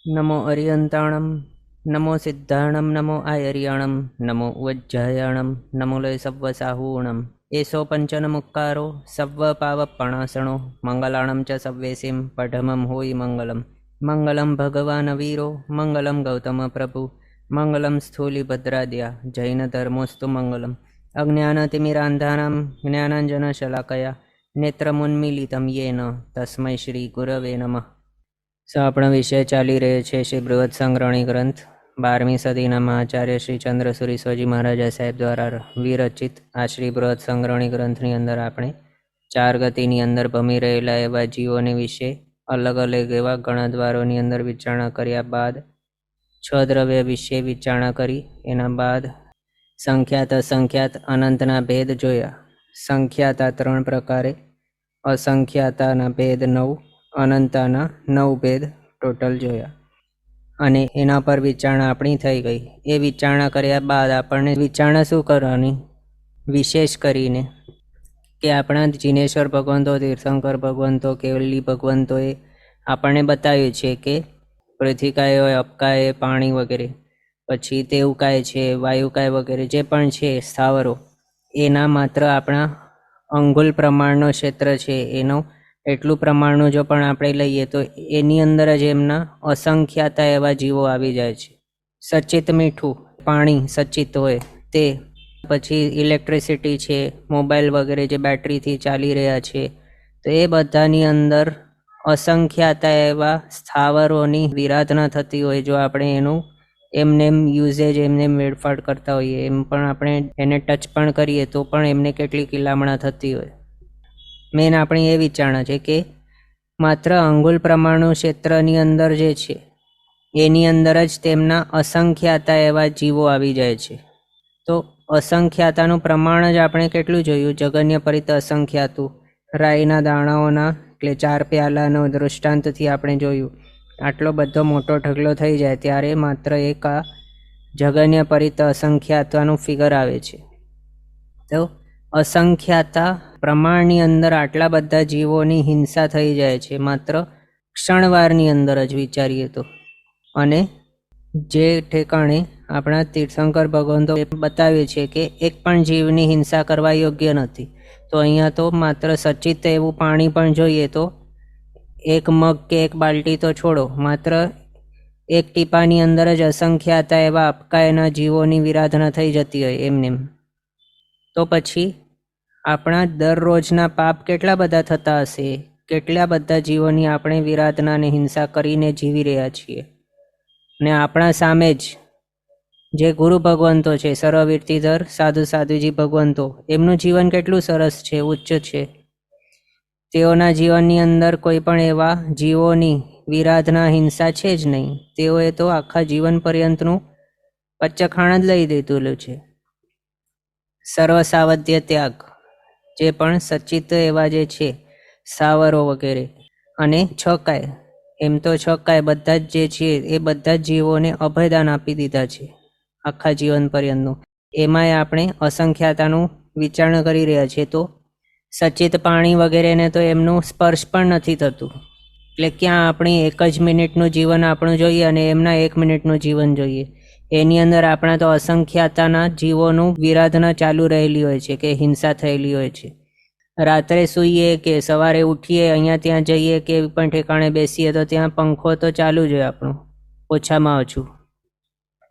नमो अरियन्ताणं नमो सिद्धाणं नमो आयर्याणं नमो उज्जयाणं नमो लय सव्वसाहूणम् एषो पञ्चनमुक्कारो सव्वपावपणासणो मङ्गलाणं च सव्वेसिं पठमं होयि मङ्गलं मङ्गलं भगवान् वीरो मङ्गलं गौतमप्रभु मङ्गलं स्थूलिभद्राद्या जैनधर्मोऽस्तु मङ्गलम् अज्ञानतिमिरान्धानां ज्ञानाञ्जनशलाकया नेत्रमुन्मीलितं येन तस्मै श्रीगुरवे नमः। આપણા વિષય ચાલી રહ્યો છે શ્રી બૃહદ સંગ્રહણી ગ્રંથ 12મી સદીના મહાચાર્ય શ્રી ચંદ્રસુરી સ્વજી મહારાજા સાહેબ દ્વારા વિરચિત આ શ્રી બૃહદ સંગ્રહણી ગ્રંથની અંદર આપણે 4 ગતિની અંદર ભમી રહેલા એવા જીવોને વિશે અલગ અલગ એવા ગણદ્વારોની અંદર વિચારણા કર્યા બાદ 6 દ્રવ્ય વિશે વિચારણા કરી એના બાદ સંખ્યાત અસંખ્યાત અનંતના ભેદ જોયા। સંખ્યાતા 3 પ્રકારે, અસંખ્યાતાના ભેદ 9, અનંતાના 9 ભેદ ટોટલ જોયા અને એના પર વિચારણા આપણી થઈ ગઈ। એ વિચારણા કર્યા બાદ આપણને વિચારણા શું કરવાની, વિશેષ કરીને કે આપણા જીનેશ્વર ભગવંતો, તીર્થંકર ભગવંતો, કેવલી ભગવંતોએ આપણને બતાવ્યું છે કે પૃથ્વીકાય હોય, અપકાય, પાણી વગેરે, પછી તેવકાય છે, વાયુકાય વગેરે જે પણ છે સ્થાવરો, એના માત્ર આપણા અંગુલ પ્રમાણનો ક્ષેત્ર છે, એનો એટલું પ્રમાણનું જો પણ આપણે લઈએ તો એની અંદર જ એમના અસંખ્યાતા એવા જીવો આવી જાય છે। સચિત મીઠું પાણી સચિત હોય તે, પછી ઇલેક્ટ્રિસિટી છે, મોબાઈલ વગેરે જે બેટરીથી ચાલી રહ્યા છે, તો એ બધાની અંદર અસંખ્યાતા એવા સ્થાવરોની વિરાધના થતી હોય। જો આપણે એનું એમને યુઝેજ એમને વેડફાટ કરતા હોઈએ, એમ પણ આપણે એને ટચ પણ કરીએ તો પણ એમને કેટલી કિલામણા થતી હોય। મેન આપણી એ વિચારણા છે કે માત્ર અંગુલ પ્રમાણનું ક્ષેત્રની અંદર જે છે એની અંદર જ તેમના અસંખ્યાતા એવા જીવો આવી જાય છે। તો અસંખ્યાતાનું પ્રમાણ જ આપણે કેટલું જોયું, જગન્ય પરિત અસંખ્યાતું, રાઈના દાણાઓના એટલે 4 પ્યાલાનો દૃષ્ટાંતથી આપણે જોયું। આટલો બધો મોટો ઢગલો થઈ જાય ત્યારે માત્ર એક આ જગન્ય પરિત અસંખ્યાતાનું ફિગર આવે છે। તો અસંખ્યાતા પ્રમાણની અંદર આટલા બધા જીવોની હિંસા થઈ જાય છે માત્ર ક્ષણવારની અંદર જ વિચારીએ તો। અને જે ઠેકાણે આપણા તીર્થંકર ભગવંતો બતાવે છે કે એક પણ જીવની હિંસા કરવા યોગ્ય નથી, તો અહીંયા તો માત્ર સચિત એવું પાણી પણ જોઈએ તો એક મગ કે એક બાલટી તો છોડો, માત્ર એક ટીપાની અંદર જ અસંખ્યાતા એવા અપકાયના જીવોની વિરાધના થઈ જતી હોય એમને, તો પછી આપણા દરરોજના પાપ કેટલા બધા થતા હશે, કેટલા બધા જીવોની આપણે વિરાધના અને હિંસા કરીને જીવી રહ્યા છીએ। ને આપણા સામે જ જે ગુરુ ભગવંતો છે, સર્વવીરતીધર સાધુ સાધુજી ભગવંતો, એમનું જીવન કેટલું સરસ છે, ઉચ્ચ છે, તેઓના જીવનની અંદર કોઈ પણ એવા જીવોની વિરાધના હિંસા છે જ નહીં। તેઓએ તો આખા જીવન પર્યંતનું પચ્ચખાણ જ લઈ દીધેલું છે। સર્વસાવધ્ય ત્યાગ, જે પણ સચિત એવા જે છે સ્થાવરો વગેરે, અને છકાય, એમ તો છકાય બધા જ જે છે એ બધા જ જીવોને અભયદાન આપી દીધા છે આખા જીવન પર્યંતનું। એમાંય આપણે અસંખ્યાતાનું વિચારણા કરી રહ્યા છીએ તો સચિત પાણી વગેરેને તો એમનું સ્પર્શ પણ નથી થતું, એટલે ક્યાં આપણી 1 જ મિનિટનું જીવન આપણું જોઈએ અને એમના 1 મિનિટનું જીવન જોઈએ, એની અંદર આપણા તો અસંખ્યાતાના જીવોનું વિરાધના ચાલુ રહેલી હોય છે કે હિંસા થયેલી હોય છે। રાત્રે સૂઈએ કે સવારે ઉઠીએ, અહીંયા ત્યાં જઈએ કે પણ ઠેકાણે બેસીએ તો ત્યાં પંખો તો ચાલુ જ હોય આપણું, ઓછામાં ઓછું,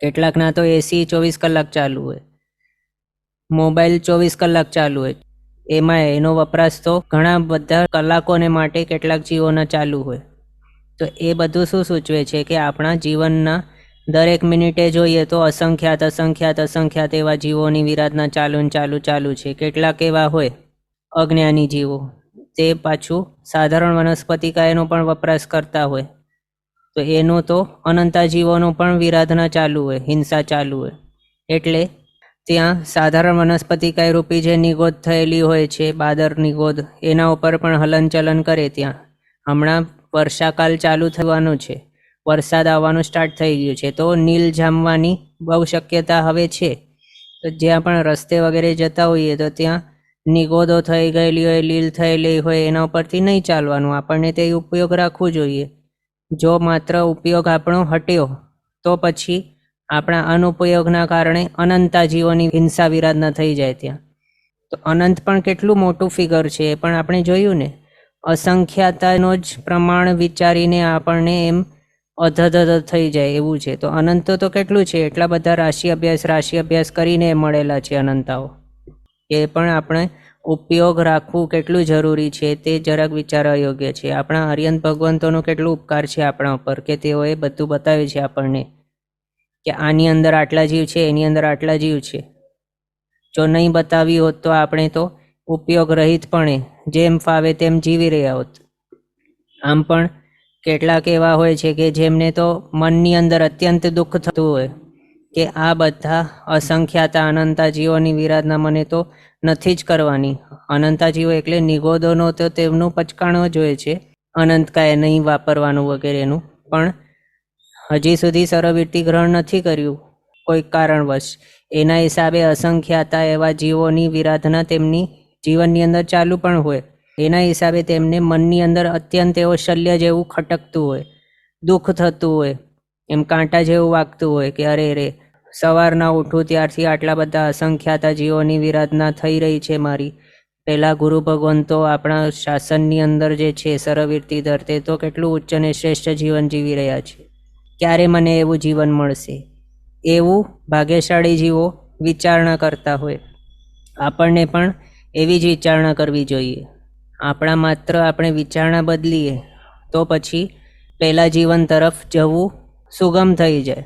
કેટલાકના તો એસી 24 કલાક ચાલુ હોય, મોબાઈલ 24 કલાક ચાલુ હોય, એમાં એનો વપરાશ તો ઘણા બધા કલાકોને માટે કેટલાક જીવોના ચાલુ હોય। તો એ બધું શું સૂચવે છે કે આપણા જીવનના દરેક મિનિટે જોઈએ તો અસંખ્યાત અસંખ્યાત અસંખ્યાત એવા જીવોની વિરાધના ચાલુ છે। કેટલાક એવા હોય અજ્ઞાની જીવો, તે પાછું સાધારણ વનસ્પતિકાયનો પણ વપરાશ કરતા હોય, તો એનું તો અનંતા જીવોનો પણ વિરાધના ચાલુ હોય, હિંસા ચાલુ હોય। એટલે ત્યાં સાધારણ વનસ્પતિકાય રૂપી જે નિગોદ થયેલી હોય છે, બાદર નિગોદ, એના ઉપર પણ હલનચલન કરે। ત્યાં હમણાં વર્ષાકાલ ચાલુ થવાનું છે, વરસાદ આવવાનું સ્ટાર્ટ થઈ ગયું છે, તો નીલ જામવાની બહુ શક્યતા હવે છે। તો જ્યાં પણ રસ્તે વગેરે જતા હોઈએ તો ત્યાં નિગોદો થઈ ગયેલી હોય, લીલ થયેલી હોય, એના ઉપરથી નહીં ચાલવાનું, આપણને તે ઉપયોગ રાખવું જોઈએ। જો માત્ર ઉપયોગ આપણો હટ્યો તો પછી આપણા અનુપયોગના કારણે અનંતા જીવોની હિંસા વિરાધના થઈ જાય ત્યાં. તો અનંત પણ કેટલું મોટું ફિગર છે એ પણ આપણે જોયું ને. અસંખ્યાતાનો જ પ્રમાણ વિચારીને આપણને એમ અધધ થઈ જાય એવું છે. તો અનંત તો કેટલું છે, એટલા બધા રાશિ અભ્યાસ કરીને મળેલા છે અનંતાઓ. એ પણ આપણે ઉપયોગ રાખવું કેટલું જરૂરી છે તે જરાક વિચારવા યોગ્ય છે. આપણા હરિયંત ભગવંતોનો કેટલું ઉપકાર છે આપણા ઉપર કે તેઓએ બધું બતાવ્યું છે આપણને કે આની અંદર આટલા જીવ છે, એની અંદર આટલા જીવ છે. જો નહીં બતાવ્યું હોત તો આપણે તો ઉપયોગ રહિત પણ જેમ ફાવે તેમ જીવી રહ્યા હોત. આમ પણ કેટલાક એવા હોય છે કે જેમને તો મનની અંદર અત્યંત દુઃખ થતું હોય કે આ બધા અસંખ્યાતા અનંતા જીવોની વિરાધના મને તો નથી જ કરવાની. અનંતા જીવો એટલે નિગોદોનો તો તેમનું પચકાણો જ હોય છે, અનંતકાય નહીં વાપરવાનું વગેરેનું. પણ હજી સુધી સરવૃત્તિ ગ્રહણ નથી કર્યું કોઈ કારણવશ, એના હિસાબે અસંખ્યાતા એવા જીવોની વિરાધના તેમની જીવનની અંદર ચાલુ પણ હોય. એના હિસાબે તેમને મનની અંદર અત્યંત એવો શલ્ય જેવું ખટકતું હોય, દુઃખ થતું હોય, એમ કાંટા જેવું વાગતું હોય કે અરે રે સવારના ઉઠું ત્યારથી આટલા બધા અસંખ્યાતા જીવોની વિરાધના થઈ રહી છે મારી. પહેલાં ગુરુ ભગવંતો આપણા શાસનની અંદર જે છે સરવૃત્તિધર, તે તો કેટલું ઉચ્ચ અને શ્રેષ્ઠ જીવન જીવી રહ્યા છે. ક્યારે મને એવું જીવન મળશે? એવું ભાગ્યશાળી જીવો વિચારણા કરતા હોય. આપણને પણ એવી જ વિચારણા કરવી જોઈએ. આપણા માત્ર આપણે વિચારણા બદલીએ તો પછી પહેલા જીવન તરફ જવું સુગમ થઈ જાય,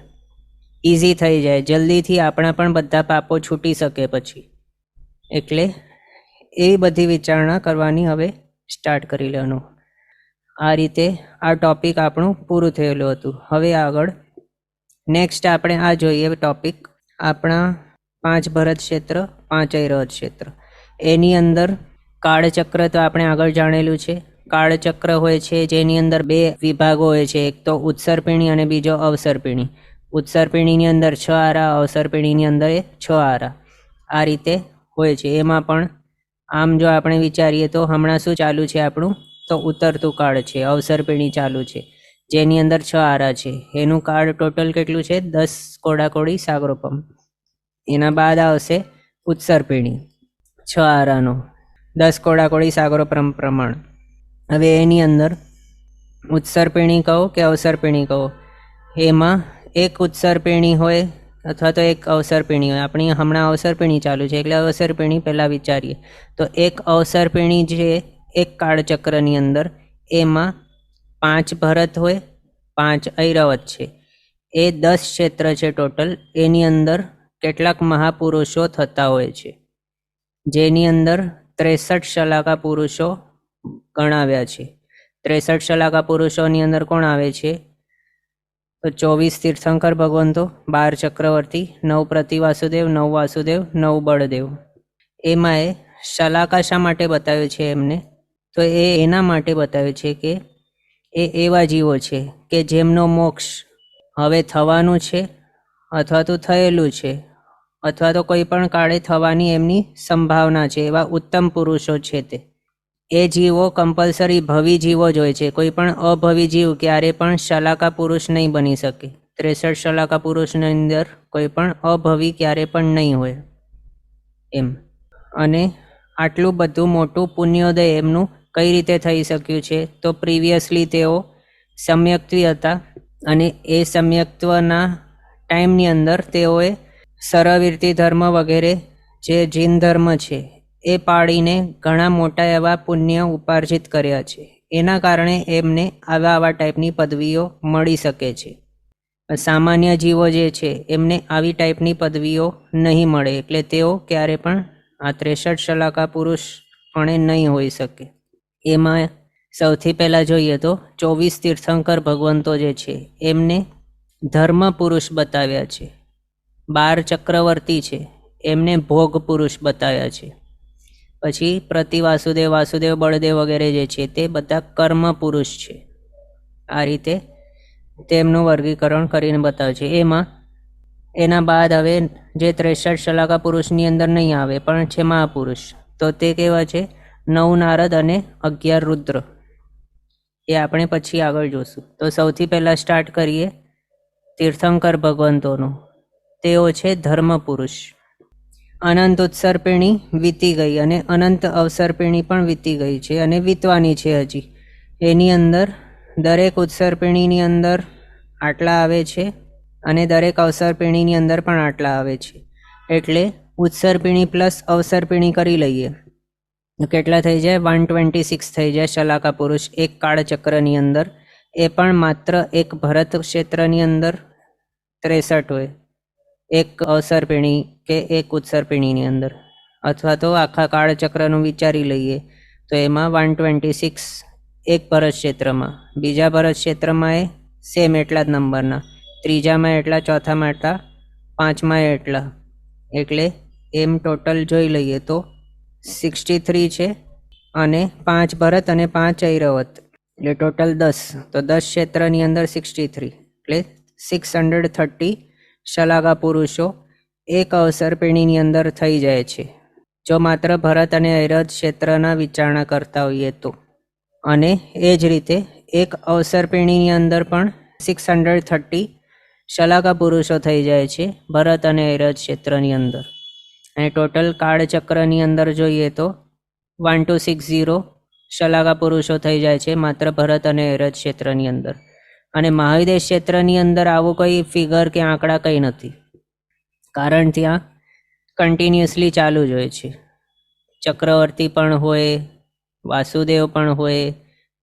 ઇઝી થઈ જાય, જલ્દીથી આપણા પણ બધા પાપો છૂટી શકે પછી. એટલે એવી બધી વિચારણા કરવાની હવે સ્ટાર્ટ કરી લેવાનું. આ રીતે આ ટોપિક આપણું પૂરું થયેલું હતું. હવે આગળ નેક્સ્ટ આપણે આ જોઈએ ટોપિક આપણા 5 ભરત ક્ષેત્ર, 5 ઐરવત ક્ષેત્ર. એની અંદર કાળચક્ર તો આપણે આગળ જાણેલું છે. કાળચક્ર હોય છે જેની અંદર 2 વિભાગો હોય છે, એક તો ઉત્સર્પિણી અને બીજો અવસર્પિણી. ઉત્સર્પિણીની અંદર 6 આરા, અવસર્પિણીની અંદર 6 આરા. આ રીતે હોય છે. એમાં પણ આમ જો આપણે વિચારીએ તો હમણાં શું ચાલુ છે આપણું, તો ઉતરતું કાળ છે, અવસર્પિણી ચાલુ છે જેની અંદર 6 આરા છે. એનું કાળ ટોટલ કેટલું છે? 10 કોડાકોડી સાગરોપમ. એના બાદ આવશે ઉત્સર્પિણી 6 આરાનો 10 કોડાકોડી સાગરોપમ પ્રમાણ. હવે એની અંદર ઉત્સર્પિણી કહો કે અવસર્પિણી કહો, એમાં એક ઉત્સર્પિણી હોય અથવા તો એક અવસર્પિણી હોય. આપણી હમણાં અવસર્પિણી ચાલુ છે એટલે અવસર્પિણી પહેલાં વિચારીએ તો એક અવસર્પિણી જે એક કાળચક્રની અંદર એમાં 5 ભરત હોય, 5 ઐરવત છે. એ 10 ક્ષેત્ર છે ટોટલ. એની અંદર કેટલાક મહાપુરુષો થતા હોય છે જેની અંદર 63 શલાકા પુરુષો ગણાવ્યા છે. 63 શલાકા પુરુષોની અંદર કોણ આવે છે? તો 24 તીર્થંકર ભગવંતો, 12 ચક્રવર્તી, 9 પ્રતિવાસુદેવ, 9 વાસુદેવ, 9 બળદેવ. એમાં એ શલાકા શા માટે બતાવે છે એમને? તો એ એના માટે બતાવે છે કે એ એવા જીવો છે કે જેમનો મોક્ષ હવે થવાનું છે અથવા તો થયેલું છે અથવા તો કોઈ પણ કાળે થવાની એમની સંભાવના છે. એવા ઉત્તમ પુરુષો છે તે. એ જીવો કમ્પલસરી ભવી જીવો જ હોય છે. કોઈ પણ અભવી જીવ ક્યારે પણ શલાકા પુરુષ નહીં બની શકે. 63 શલાકા પુરુષની અંદર કોઈ પણ અભવી ક્યારે પણ નહીં હોય એમ. અને આટલું બધું મોટું પુણ્યોદય એમનું કઈ રીતે થઈ શક્યું છે? તો પ્રિવિયસલી તેઓ સમ્યક્ત્વી હતા અને એ સમ્યક્ત્વના ટાઈમની અંદર તેઓએ સરવૃત્તિ ધર્મ વગેરે જે જીન ધર્મ છે એ પાડીને ઘણા મોટા એવા પુણ્ય ઉપાર્જિત કર્યા છે. એના કારણે એમને આવા ટાઈપની પદવીઓ મળી શકે છે. સામાન્ય જીવો જે છે એમને આવી ટાઈપની પદવીઓ નહીં મળે. એટલે તેઓ ક્યારે પણ આ 63 શલાકા પુરુષ પણ નહીં હોઈ શકે. એમાં સૌથી પહેલાં જોઈએ તો 24 તીર્થંકર ભગવંતો જે છે એમને ધર્મ પુરુષ બતાવ્યા છે. 12 ચક્રવર્તી છે એમને ભોગ પુરુષ બતાવ્યા છે. પછી પ્રતિવાસુદેવ, વાસુદેવ, બળદેવ વગેરે જે છે તે બધા કર્મ પુરુષ છે. આ રીતે તેમનું વર્ગીકરણ કરીને બતાવે છે. એના બાદ હવે જે 63 શલાકા પુરુષની અંદર નહીં આવે પણ છે મહાપુરુષ, તો તે કેવા છે? 9 નારદ અને 11 રુદ્ર. એ આપણે પછી આગળ જોશું. તો સૌથી પહેલાં સ્ટાર્ટ કરીએ તીર્થંકર ભગવંતોનું. તેઓ છે ધર્મ પુરુષ. અનંત ઉત્સર્પિણી વીતી ગઈ અને અનંત અવસર્પિણી પણ વીતી ગઈ છે અને વીતવાની છે હજી. એની અંદર દરેક ઉત્સર્પિણીની અંદર આટલા આવે છે અને દરેક અવસર્પિણીની અંદર પણ આટલા આવે છે. એટલે ઉત્સર્પિણી પ્લસ અવસર્પિણી કરી લઈએ તો કેટલા થઈ જાય? 126 થઈ જાય શલાકા પુરુષ એક કાળચક્રની અંદર. એ પણ માત્ર એક ભરત ક્ષેત્રની અંદર 63 હોય, એક અવસર્પિણી કે એક ઉત્સર્પિણીની અંદર. અથવા તો આખા કાળચક્રનું વિચારી લઈએ તો એમાં 126 એક ભરત ક્ષેત્રમાં, બીજા ભરત ક્ષેત્રમાં એ સેમ એટલા જ નંબરના, ત્રીજામાં એટલા, ચોથામાં એટલા, પાંચમાં એટલા. એટલે એમ ટોટલ જોઈ લઈએ તો 63 છે અને 5 ભરત અને 5 ઐરવત એટલે ટોટલ 10. તો 10 ક્ષેત્રની અંદર 63 એટલે 630 શલાકા પુરુષો એક અવસર્પિણીની અંદર થઈ જાય છે, જો માત્ર ભરત અને ઐરવત ક્ષેત્રના વિચારણા કરતા હોઈએ તો. અને એ જ રીતે એક અવસર્પિણીની અંદર પણ 630 શલાકા પુરુષો થઈ જાય છે ભરત અને ઐરવત ક્ષેત્રની અંદર. અને ટોટલ કાળચક્રની અંદર જોઈએ તો 1260 શલાકા પુરુષો થઈ જાય છે માત્ર ભરત અને ઐરવત ક્ષેત્રની અંદર. અને મહાવિદેશ ક્ષેત્રની અંદર આવું કોઈ ફિગર કે આંકડા કંઈ નથી, કારણ ત્યાં કન્ટિન્યુઅસલી ચાલુ જ હોય છે. ચક્રવર્તી પણ હોય, વાસુદેવ પણ હોય,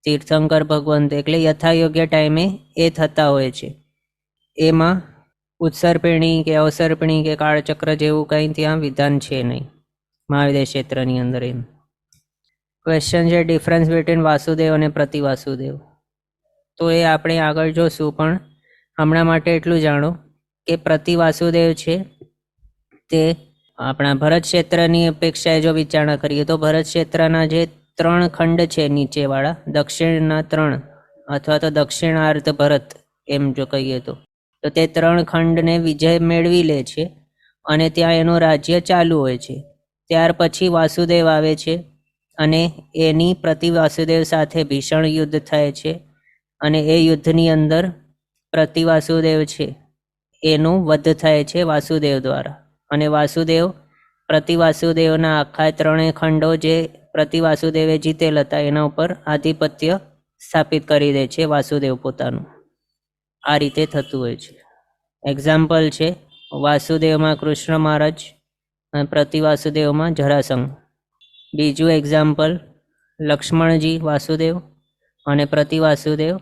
તીર્થંકર ભગવંત, એટલે યથાયોગ્ય ટાઈમે એ થતા હોય છે. એમાં ઉત્સર્પિણી કે અવસર્પિણી કે કાળચક્ર જેવું કંઈ ત્યાં વિધાન છે નહીં મહાવિદેશ ક્ષેત્રની અંદર. એમ ક્વેશ્ચન છે ડિફરન્સ બિટવીન વાસુદેવ અને પ્રતિવાસુદેવ. તો એ આપણે આગળ જોશું, પણ હમણાં માટે એટલું જાણો કે પ્રતિવાસુદેવ છે તે આપણા ભરત ક્ષેત્રની અપેક્ષાએ જો વિચારણા કરીએ તો ભરત ક્ષેત્રના જે 3 ખંડ છે નીચેવાળા, દક્ષિણના 3 અથવા તો દક્ષિણાર્ધ ભરત એમ જો કહીએ તો તે 3 ખંડને વિજય મેળવી લે છે અને ત્યાં એનું રાજ્ય ચાલુ હોય છે. ત્યાર પછી વાસુદેવ આવે છે અને એની પ્રતિવાસુદેવ સાથે ભીષણ યુદ્ધ થાય છે અને એ યુદ્ધની અંદર પ્રતિવાસુદેવ છે એનું વધ થાય છે વાસુદેવ દ્વારા. અને વાસુદેવ પ્રતિવાસુદેવના આખા 3 ખંડો જે પ્રતિવાસુદેવે જીતેલ હતા એના ઉપર આધિપત્ય સ્થાપિત કરી દે છે વાસુદેવ પોતાનું. આ રીતે થતું હોય છે. એક્ઝામ્પલ છે વાસુદેવમાં કૃષ્ણ મહારાજ અને પ્રતિવાસુદેવમાં જરાસંઘ. બીજું એક્ઝામ્પલ લક્ષ્મણજી વાસુદેવ અને પ્રતિવાસુદેવ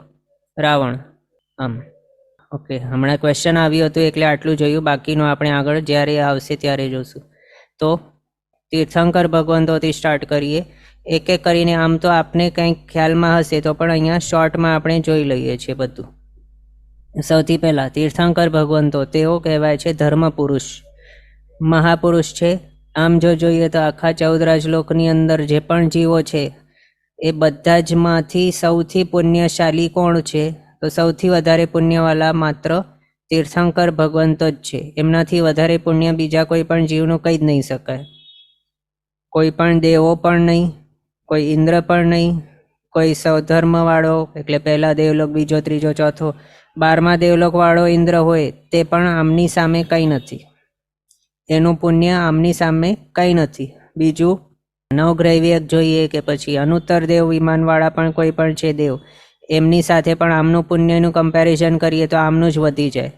રાવણ. આમ ઓકે, હમણાં ક્વેશ્ચન આવ્યું હતું એટલે આટલું જોયું, બાકીનું આપણે આગળ જ્યારે આવશે ત્યારે જોશું. તો તીર્થંકર ભગવંતોથી સ્ટાર્ટ કરીએ એક એક કરીને. આમ તો આપને કંઈક ખ્યાલમાં હશે તો પણ અહીંયા શોર્ટમાં આપણે જોઈ લઈએ છીએ બધું. સૌથી પહેલાં તીર્થંકર ભગવંતો, તેઓ કહેવાય છે ધર્મ પુરુષ, મહાપુરુષ છે. આમ જો જોઈએ તો આખા 14 રાજલોકની અંદર જે પણ જીવો છે એ બધા જ માંથી સૌથી પુણ્યશાળી કોણ છે? તો સૌથી વધારે પુણ્યવાળા માત્ર તીર્થંકર ભગવંતો જ છે. એમનાથી વધારે પુણ્ય બીજા કોઈ પણ જીવનું કહી જ નહીં શકાય. કોઈ પણ દેવો પણ નહીં, કોઈ ઇન્દ્ર પણ નહીં, કોઈ સૌધર્મવાળો એટલે પહેલા દેવલોક, બીજો, ત્રીજો, ચોથો, 12મા દેવલોકવાળો ઇન્દ્ર હોય તે પણ આમની સામે કંઈ નથી. એનું પુણ્ય આમની સામે કંઈ નથી. બીજું નવગ્રહવિયક જોઈએ કે પછી અનુત્તર દેવ વિમાનવાળા પણ કોઈ પણ છે દેવ, એમની સાથે પણ આમનું પુણ્યનું કમ્પેરિઝન કરીએ તો આમનું જ વધી જાય.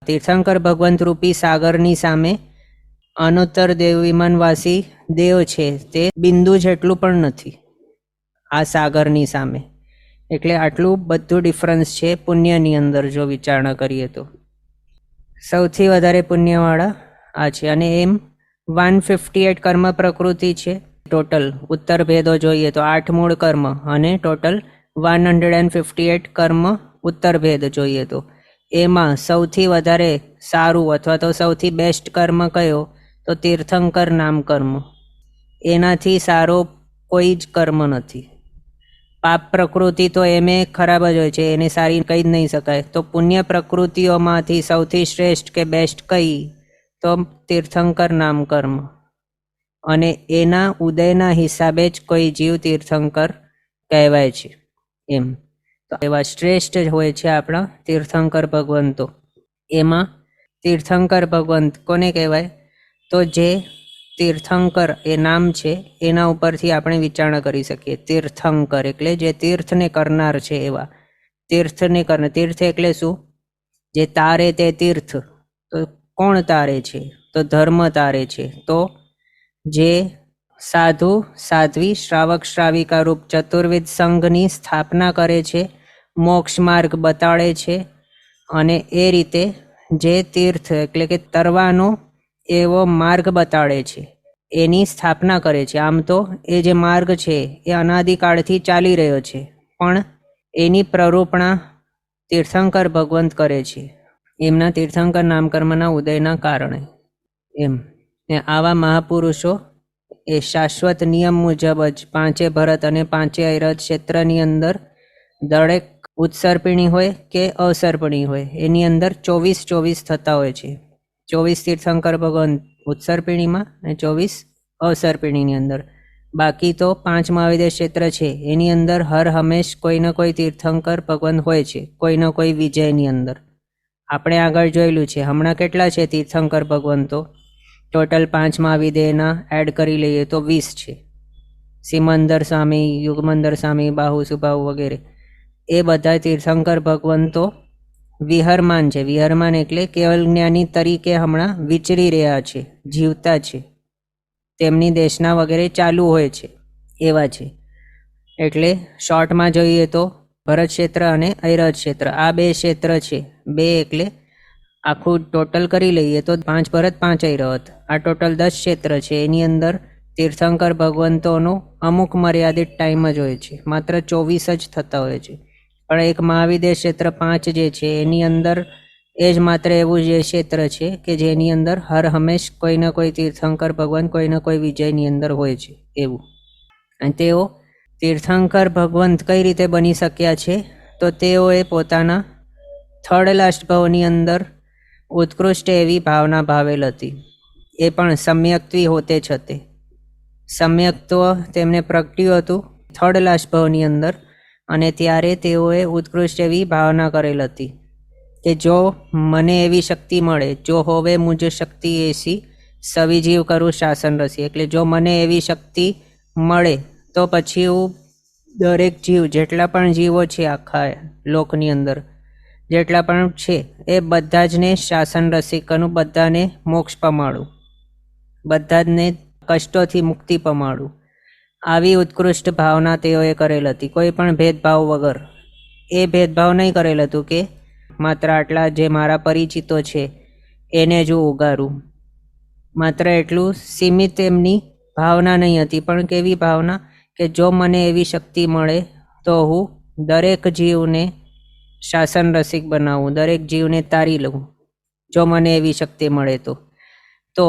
તીર્થંકર ભગવંત રૂપી સાગરની સામે અનુત્તર દેવ વિમાનવાસી દેવ છે તે બિંદુ જેટલું પણ નથી આ સાગરની સામે. એટલે આટલું બધું ડિફરન્સ છે પુણ્યની અંદર જો વિચારણા કરીએ તો. સૌથી વધારે પુણ્યવાળા આ છે. અને એમ 158 કર્મ પ્રકૃતિ છે ટોટલ. ઉત્તર ભેદો જોઈએ તો 8 મૂળ કર્મ અને ટોટલ 158 કર્મ ઉત્તર ભેદ જોઈએ તો એમાં સૌથી વધારે સારું અથવા તો સૌથી બેસ્ટ કર્મ કયો? તો તીર્થંકર નામ કર્મ. એનાથી સારો કોઈ જ કર્મ નથી. પાપ પ્રકૃતિ તો એમે ખરાબ જ હોય છે, એને સારી કહી જ નહીં શકાય. તો પુણ્ય પ્રકૃતિઓમાંથી સૌથી શ્રેષ્ઠ કે બેસ્ટ કઈ? તો તીર્થંકર નામ કર્મ. અને એના ઉદયના હિસાબે જ કોઈ જીવ તીર્થંકર કહેવાય છે. એમ. તો એવા શ્રેષ્ઠ હોય છે આપણા તીર્થંકર ભગવંતો. એમાં તીર્થંકર ભગવંત કોને કહેવાય? તો જે તીર્થંકર એ નામ છે એના ઉપરથી આપણે વિચારણા કરી શકીએ. તીર્થંકર એટલે જે તીર્થને કરનાર છે એવા. તીર્થને કરનાર, તીર્થ એટલે શું? જે તારે તે તીર્થ. તો કોણ તારે છે? તો ધર્મ તારે છે. તો જે સાધુ સાધ્વી શ્રાવક શ્રાવિકા રૂપ ચતુર્વિધ સંઘની સ્થાપના કરે છે, મોક્ષ માર્ગ બતાડે છે, અને એ રીતે જે તીર્થ એટલે કે તરવાનો એવો માર્ગ બતાડે છે એની સ્થાપના કરે છે. આમ તો એ જે માર્ગ છે એ અનાદિકાળથી ચાલી રહ્યો છે, પણ એની પ્રરૂપણા તીર્થંકર ભગવંત કરે છે એમના તીર્થંકર નામકર્મના ઉદયના કારણે. એમ ને આવા મહાપુરુષો એ શાશ્વત નિયમ મુજબ જ પાંચે ભરત અને પાંચે ઐરત ક્ષેત્રની અંદર દરેક ઉત્સર્પિણી હોય કે અવસર્પિણી હોય એની અંદર 24 થતા હોય છે. 24 તીર્થંકર ભગવાન ઉત્સર્પિણીમાં અને 24 અવસર્પિણીની અંદર. બાકી તો 5 મહાવિદ્ય ક્ષેત્ર છે એની અંદર હર હંમેશ કોઈ ને કોઈ તીર્થંકર ભગવાન હોય છે, કોઈ ને કોઈ વિજયની અંદર. આપણે આગળ જોયેલું છે. હમણાં કેટલા છે તીર્થંકર ભગવંતો? ટોટલ 5 મહાવિદ્યના એડ કરી લઈએ તો 20 છે. સિમંદર સ્વામી, યુગમંદર સ્વામી, બાહુ સુબાહુ વગેરે એ બધા તીર્થંકર ભગવંતો વિહરમાન છે. વિહરમાન એટલે કેવલ જ્ઞાની તરીકે હમણાં વિચરી રહ્યા છે, જીવતા છે, તેમની દેશના વગેરે ચાલુ હોય છે એવા છે. એટલે શોર્ટમાં જોઈએ તો ભરત ક્ષેત્ર અને ઐરત ક્ષેત્ર આ 2 ક્ષેત્ર છે. 2 એટલે આખું ટોટલ કરી લઈએ તો 5 ભરત 5 ઐરત, આ ટોટલ 10 ક્ષેત્ર છે. એની અંદર તીર્થંકર ભગવંતોનો અમુક મર્યાદિત ટાઈમ જ હોય છે, માત્ર 24 જ થતા હોય છે. પણ એક મહાવિદ્ય ક્ષેત્ર 5 જે છે એની અંદર એ જ માત્ર એવું જે ક્ષેત્ર છે કે જેની અંદર હર હંમેશ કોઈ ને કોઈ તીર્થંકર ભગવાન કોઈ ને કોઈ વિજયની અંદર હોય છે એવું. અને તેઓ તીર્થંકર ભગવંત કઈ રીતે બની શક્યા છે? તો તેઓએ પોતાના થર્ડ લાસ્ટ ભાવની અંદર ઉત્કૃષ્ટ એવી ભાવના ભાવેલ હતી. એ પણ સમ્યક્ત્વી હોતે છતે સમ્યક્ત્વ તેમને પ્રગટ્યું હતું થર્ડ લાસ્ટ ભાવની અંદર. અને ત્યારે તેઓએ ઉત્કૃષ્ટ એવી ભાવના કરેલ હતી કે જો મને એવી શક્તિ મળે, જો હોવે મુજ શક્તિ એસી સવિજીવ કરું શાસન રસી. એટલે જો મને એવી શક્તિ મળે તો પછી હું દરેક જીવ, જેટલા પણ જીવો છે આખા લોકની અંદર જેટલા પણ છે એ બધા જને શાસન રસિકનું, બધાને મોક્ષ પમાડું, બધા જને કષ્ટોથી મુક્તિ પમાડું. આવી ઉત્કૃષ્ટ ભાવના તેઓએ કરેલ હતી, કોઈ પણ ભેદભાવ વગર. એ ભેદભાવ નહીં કરેલ હતું કે માત્ર આટલા જે મારા પરિચિતો છે એને જ હું ઉગારું, માત્ર એટલું સીમિત એમની ભાવના નહીં હતી. પણ કેવી ભાવના કે જો મને એવી શક્તિ મળે તો હું દરેક જીવને શાસન રસિક બનાવું, દરેક જીવને તારી લઉં, જો મને એવી શક્તિ મળે તો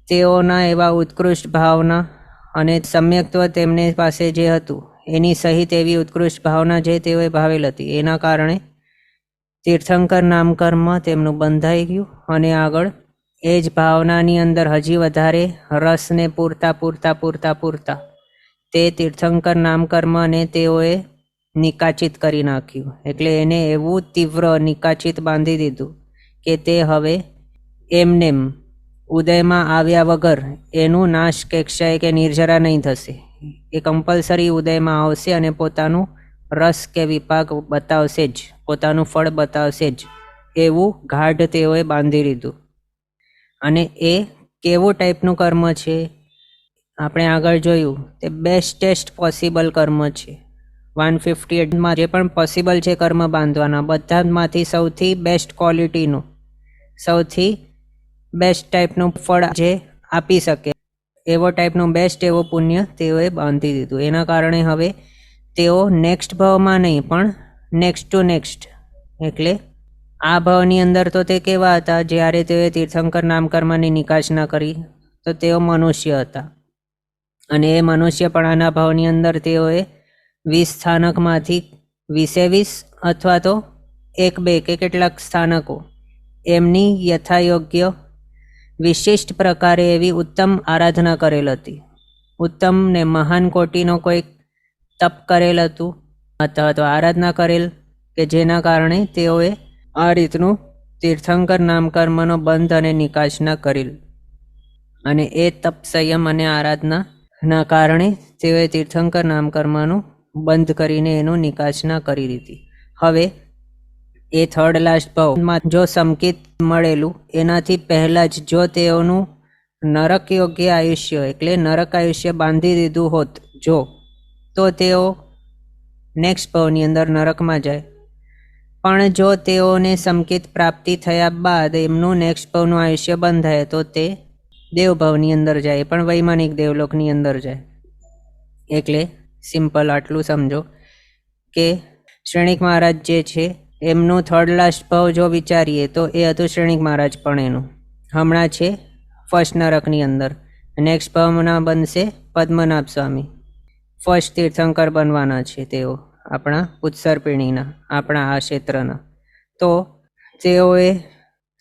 તેઓના એવા ઉત્કૃષ્ટ ભાવના અને સમ્યક્ત્વ તેમને પાસે જે હતું એની સહિત એવી ઉત્કૃષ્ટ ભાવના જે તેઓએ ભાવેલ હતી, એના કારણે તીર્થંકર નામકર્મ તેમનું બંધાઈ ગયું. અને આગળ એ જ ભાવનાની અંદર હજી વધારે રસને પૂરતા તે તીર્થંકર નામકર્મને તેઓએ નિકાચિત કરી નાખ્યું. એટલે એને એવું તીવ્ર નિકાચિત બાંધી દીધું કે તે હવે એમનેમ ઉદયમાં આવ્યા વગર એનું નાશ કે ક્ષય કે નિર્જરા નહીં થશે. એ કમ્પલસરી ઉદયમાં આવશે અને પોતાનું રસ કે વિપાક બતાવશે જ, પોતાનું ફળ બતાવશે જ, એવું ગાઢ તેઓએ બાંધી લીધું. અને એ કેવું ટાઈપનું કર્મ છે આપણે આગળ જોયું, તે બેસ્ટેસ્ટ પોસિબલ કર્મ છે. 158માં જે પણ પોસિબલ છે કર્મ બાંધવાના, બધામાંથી સૌથી બેસ્ટ ક્વોલિટીનું, સૌથી બેસ્ટ ટાઈપનું ફળ જે આપી શકે એવો ટાઈપનું બેસ્ટ એવો પુણ્ય તેઓએ બાંધી દીધું. એના કારણે હવે તેઓ નેક્સ્ટ ભાવમાં નહીં પણ નેક્સ્ટ ટુ નેક્સ્ટ, એટલે આ ભાવની અંદર તો તે કેવા હતા જ્યારે તેઓએ તીર્થંકર નામકર્મની નિકાસ ન કરી તો તેઓ મનુષ્ય હતા. અને એ મનુષ્યપણાના ભાવની અંદર તેઓએ 20 સ્થાનકમાંથી 20 અથવા તો 1-2 કે કેટલાક સ્થાનકો એમની યથાયોગ્ય વિશિષ્ટ પ્રકારે એવી ઉત્તમ આરાધના કરેલ હતી. ઉત્તમ ને મહાન કોટીનો કોઈ તપ કરેલ હતું, અથવા તો આરાધના કરેલ કે જેના કારણે તેઓએ આ રીતનું તીર્થંકર નામકર્મનો બંધ અને નિકાસના કરેલ. અને એ તપ સંયમ અને આરાધનાના કારણે તેઓએ તીર્થંકર નામકર્મનું બંધ કરીને એનું નિકાસના કરી દીધી. હવે એ થર્ડ લાસ્ટ ભાવમાં જો સંકેત મળેલું એનાથી પહેલાં જ જો તેઓનું નરક યોગ્ય આયુષ્ય એટલે નરક આયુષ્ય બાંધી દીધું હોત જો, તો તેઓ નેક્સ્ટ ભાવની અંદર નરકમાં જાય. પણ જો તેઓને સંકેત પ્રાપ્તિ થયા બાદ એમનું નેક્સ્ટ ભાવનું આયુષ્ય બંધ થાય તો તે દેવભાવની અંદર જાય, પણ વૈમાનિક દેવલોકની અંદર જાય. એટલે સિમ્પલ આટલું સમજો કે શ્રેણિક મહારાજ જે છે એમનું થર્ડ લાસ્ટ ભાવ જો વિચારીએ તો એ હતું શ્રેણિક મહારાજ, પણ એનું હમણાં છે ફર્સ્ટ નરકની અંદર. નેક્સ્ટ ભાવના બનશે પદ્મનાભ સ્વામી, ફર્સ્ટ તીર્થંકર બનવાના છે તેઓ આપણા ઉત્સર પેઢીના, આપણા આ ક્ષેત્રના. તો તેઓએ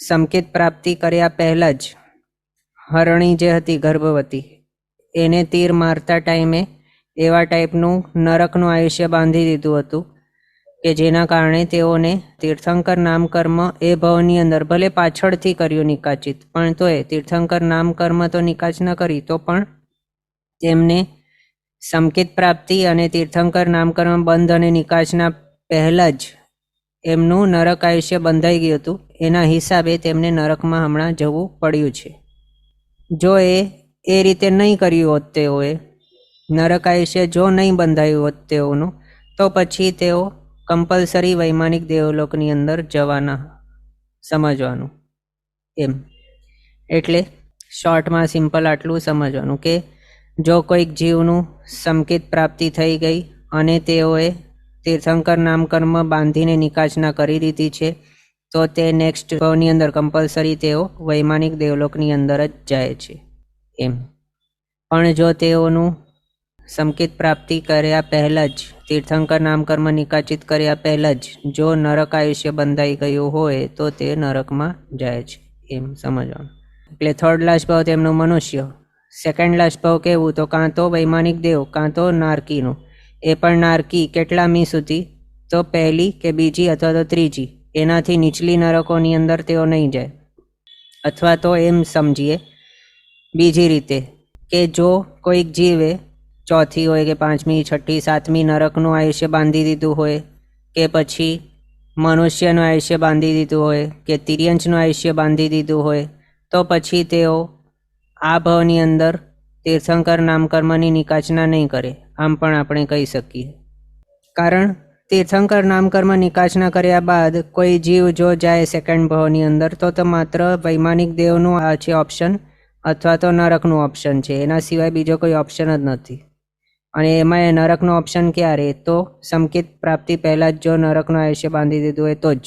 સંકેત પ્રાપ્તિ કર્યા પહેલાં જ હરણી જે હતી ગર્ભવતી એને તીર મારતા ટાઈમે એવા ટાઈપનું નરકનું આયુષ્ય બાંધી દીધું હતું કે જેના કારણે તેઓને તીર્થંકર નામકર્મ એ ભાવની અંદર ભલે પાછળથી કર્યું નિકાચિત, પણ તોય તીર્થંકર નામકર્મ તો નિકાચ ન કરી તો પણ તેમને સંકેત પ્રાપ્તિ અને તીર્થંકર નામકર્મ બંધ અને નિકાચના પહેલાં જ એમનું નરક આયુષ્ય બંધાઈ ગયું હતું. એના હિસાબે તેમને નરકમાં હમણાં જવું પડ્યું છે. જો એ રીતે નહીં કર્યું હોત તેઓએ, નરક આયુષ્ય જો નહીં બંધાયું હોત તેઓનું, તો પછી તેઓ કમ્પલસરી વૈમાનિક દેવલોકની અંદર જવાના, સમજવાનું એમ. એટલે શોર્ટમાં સિમ્પલ આટલું સમજવાનું કે જો કોઈક જીવનું સંકેત પ્રાપ્તિ થઈ ગઈ અને તેઓએ તીર્થંકર નામકર્મ બાંધીને નિકાચના કરી દીધી છે તો તે નેક્સ્ટ ભાવની અંદર કમ્પલસરી તેઓ વૈમાનિક દેવલોકની અંદર જ જાય છે એમ. પણ જો તેઓનું સંકેત પ્રાપ્તિ કર્યા પહેલાં જ, તીર્થંકર નામકર્મ નિકાચિત કર્યા પહેલાં જ જો નરક આયુષ્ય બંધાઈ ગયું હોય તો તે નરકમાં જાય છે એમ સમજવાનું. એટલે થર્ડ લાસ્ટ ભાવ તેમનું મનુષ્ય, સેકન્ડ લાસ્ટ ભાવ કહેવું તો કાં તો વૈમાનિક દેવ કાં તો નારકીનું. એ પણ નારકી કેટલા મી સુધી, તો પહેલી કે બીજી અથવા તો ત્રીજી, એનાથી નીચલી નરકોની અંદર તેઓ નહીં જાય. અથવા તો એમ સમજીએ બીજી રીતે કે જો કોઈક જીવે ચોથી હોય કે પાંચમી, છઠ્ઠી, સાતમી નરકનું આયુષ્ય બાંધી દીધું હોય, કે પછી મનુષ્યનું આયુષ્ય બાંધી દીધું હોય, કે તિર્યંશનું આયુષ્ય બાંધી દીધું હોય, તો પછી તેઓ આ ભાવની અંદર તીર્થંકર નામકર્મની નિકાચના નહીં કરે, આમ પણ આપણે કહી શકીએ. કારણ તીર્થંકર નામકર્મ નિકાચના કર્યા બાદ કોઈ જીવ જો જાય સેકન્ડ ભાવની અંદર તો માત્ર વૈમાનિક દેવનું આ છે ઓપ્શન, અથવા તો નરકનું ઓપ્શન છે, એના સિવાય બીજો કોઈ ઓપ્શન જ નથી. અને એમાં એ નરકનો ઓપ્શન ક્યારે, તો સંકેત પ્રાપ્તિ પહેલાં જ જો નરકનું આયુષ્ય બાંધી દીધું હોય તો જ.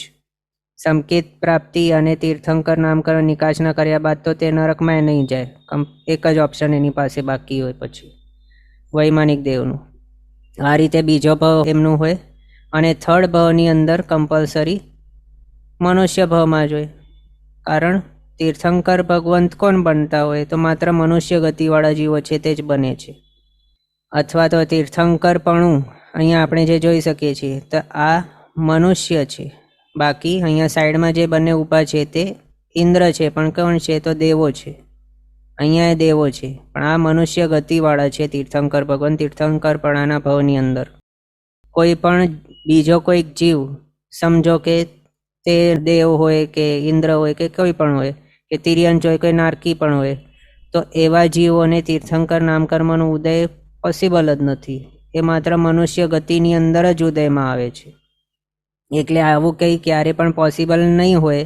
સંકેત પ્રાપ્તિ અને તીર્થંકર નામકર્મ નિકાચના કર્યા બાદ તો તે નરકમાં નહીં જાય, એક જ ઓપ્શન એની પાસે બાકી હોય પછી વૈમાનિક દેવનું. આ રીતે બીજો ભાવ એમનું હોય. અને થર્ડ ભાવની અંદર કમ્પલસરી મનુષ્ય ભાવમાં જ હોય. કારણ તીર્થંકર ભગવંત કોણ બનતા હોય, તો માત્ર મનુષ્ય ગતિવાળા જીવો છે તે જ બને છે. અથવા તો તીર્થંકરપણું અહીંયા આપણે જે જોઈ શકીએ છીએ તો આ મનુષ્ય છે, બાકી અહીંયા સાઈડમાં જે બંને ઊભા છે તે ઇન્દ્ર છે, પણ કોણ છે, તો દેવો છે. અહીંયા એ દેવો છે, પણ આ મનુષ્ય ગતિવાળા છે તીર્થંકર ભગવાન, તીર્થંકરપણાના ભાવની અંદર. કોઈ પણ બીજો કોઈક જીવ સમજો કે તે દેવ હોય કે ઇન્દ્ર હોય કે કોઈ પણ હોય, કે તિર્યંશ હોય કે નારકી પણ હોય, તો એવા જીવોને તીર્થંકર નામકર્મનું ઉદય પોસિબલ જ નથી. એ માત્ર મનુષ્ય ગતિની અંદર જ ઉદયમાં આવે છે. એટલે આવું કંઈ ક્યારે પણ પોસિબલ નહીં હોય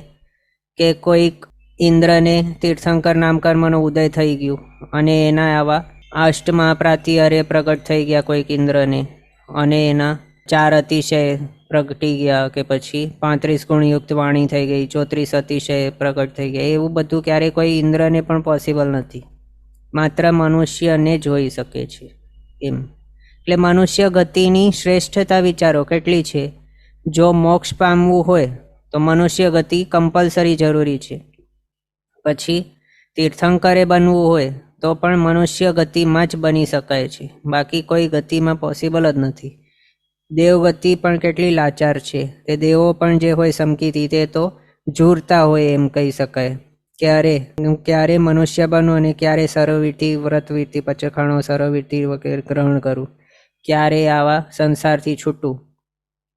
કે કોઈક ઇન્દ્રને તીર્થંકર નામકર્મનો ઉદય થઈ ગયું અને એના આવા અષ્ટમહાપ્રાતિહાર્ય પ્રગટ થઈ ગયા કોઈક ઇન્દ્રને, અને એના 4 અતિશય પ્રગટી ગયા, કે પછી 35 ગુણયુક્ત વાણી થઈ ગઈ, 34 અતિશય પ્રગટ થઈ ગયા. એવું બધું ક્યારે કોઈ ઇન્દ્રને પણ પોસિબલ નથી, માત્ર મનુષ્યને જ હોઈ શકે છે એમ. એટલે મનુષ્ય ગતિની શ્રેષ્ઠતા વિચારો કેટલી છે. જો મોક્ષ પામવું હોય તો મનુષ્ય ગતિ કમ્પલસરી જરૂરી છે. પછી તીર્થંકરે બનવું હોય તો પણ મનુષ્ય ગતિમાં જ બની શકાય છે, બાકી કોઈ ગતિમાં પોસિબલ જ નથી. દેવગતિ પણ કેટલી લાચાર છે. તે દેવો પણ જે હોય સમકીતી તે તો ઝૂરતા હોય એમ કહી શકાય. ક્યારે મનુષ્ય બનવું અને ક્યારે સર્વવીરથી વ્રતવીરથી પચખાણો સર્વવીરથી વગેરે ગ્રહણ કરવું, ક્યારે આવા સંસારથી છૂટવું,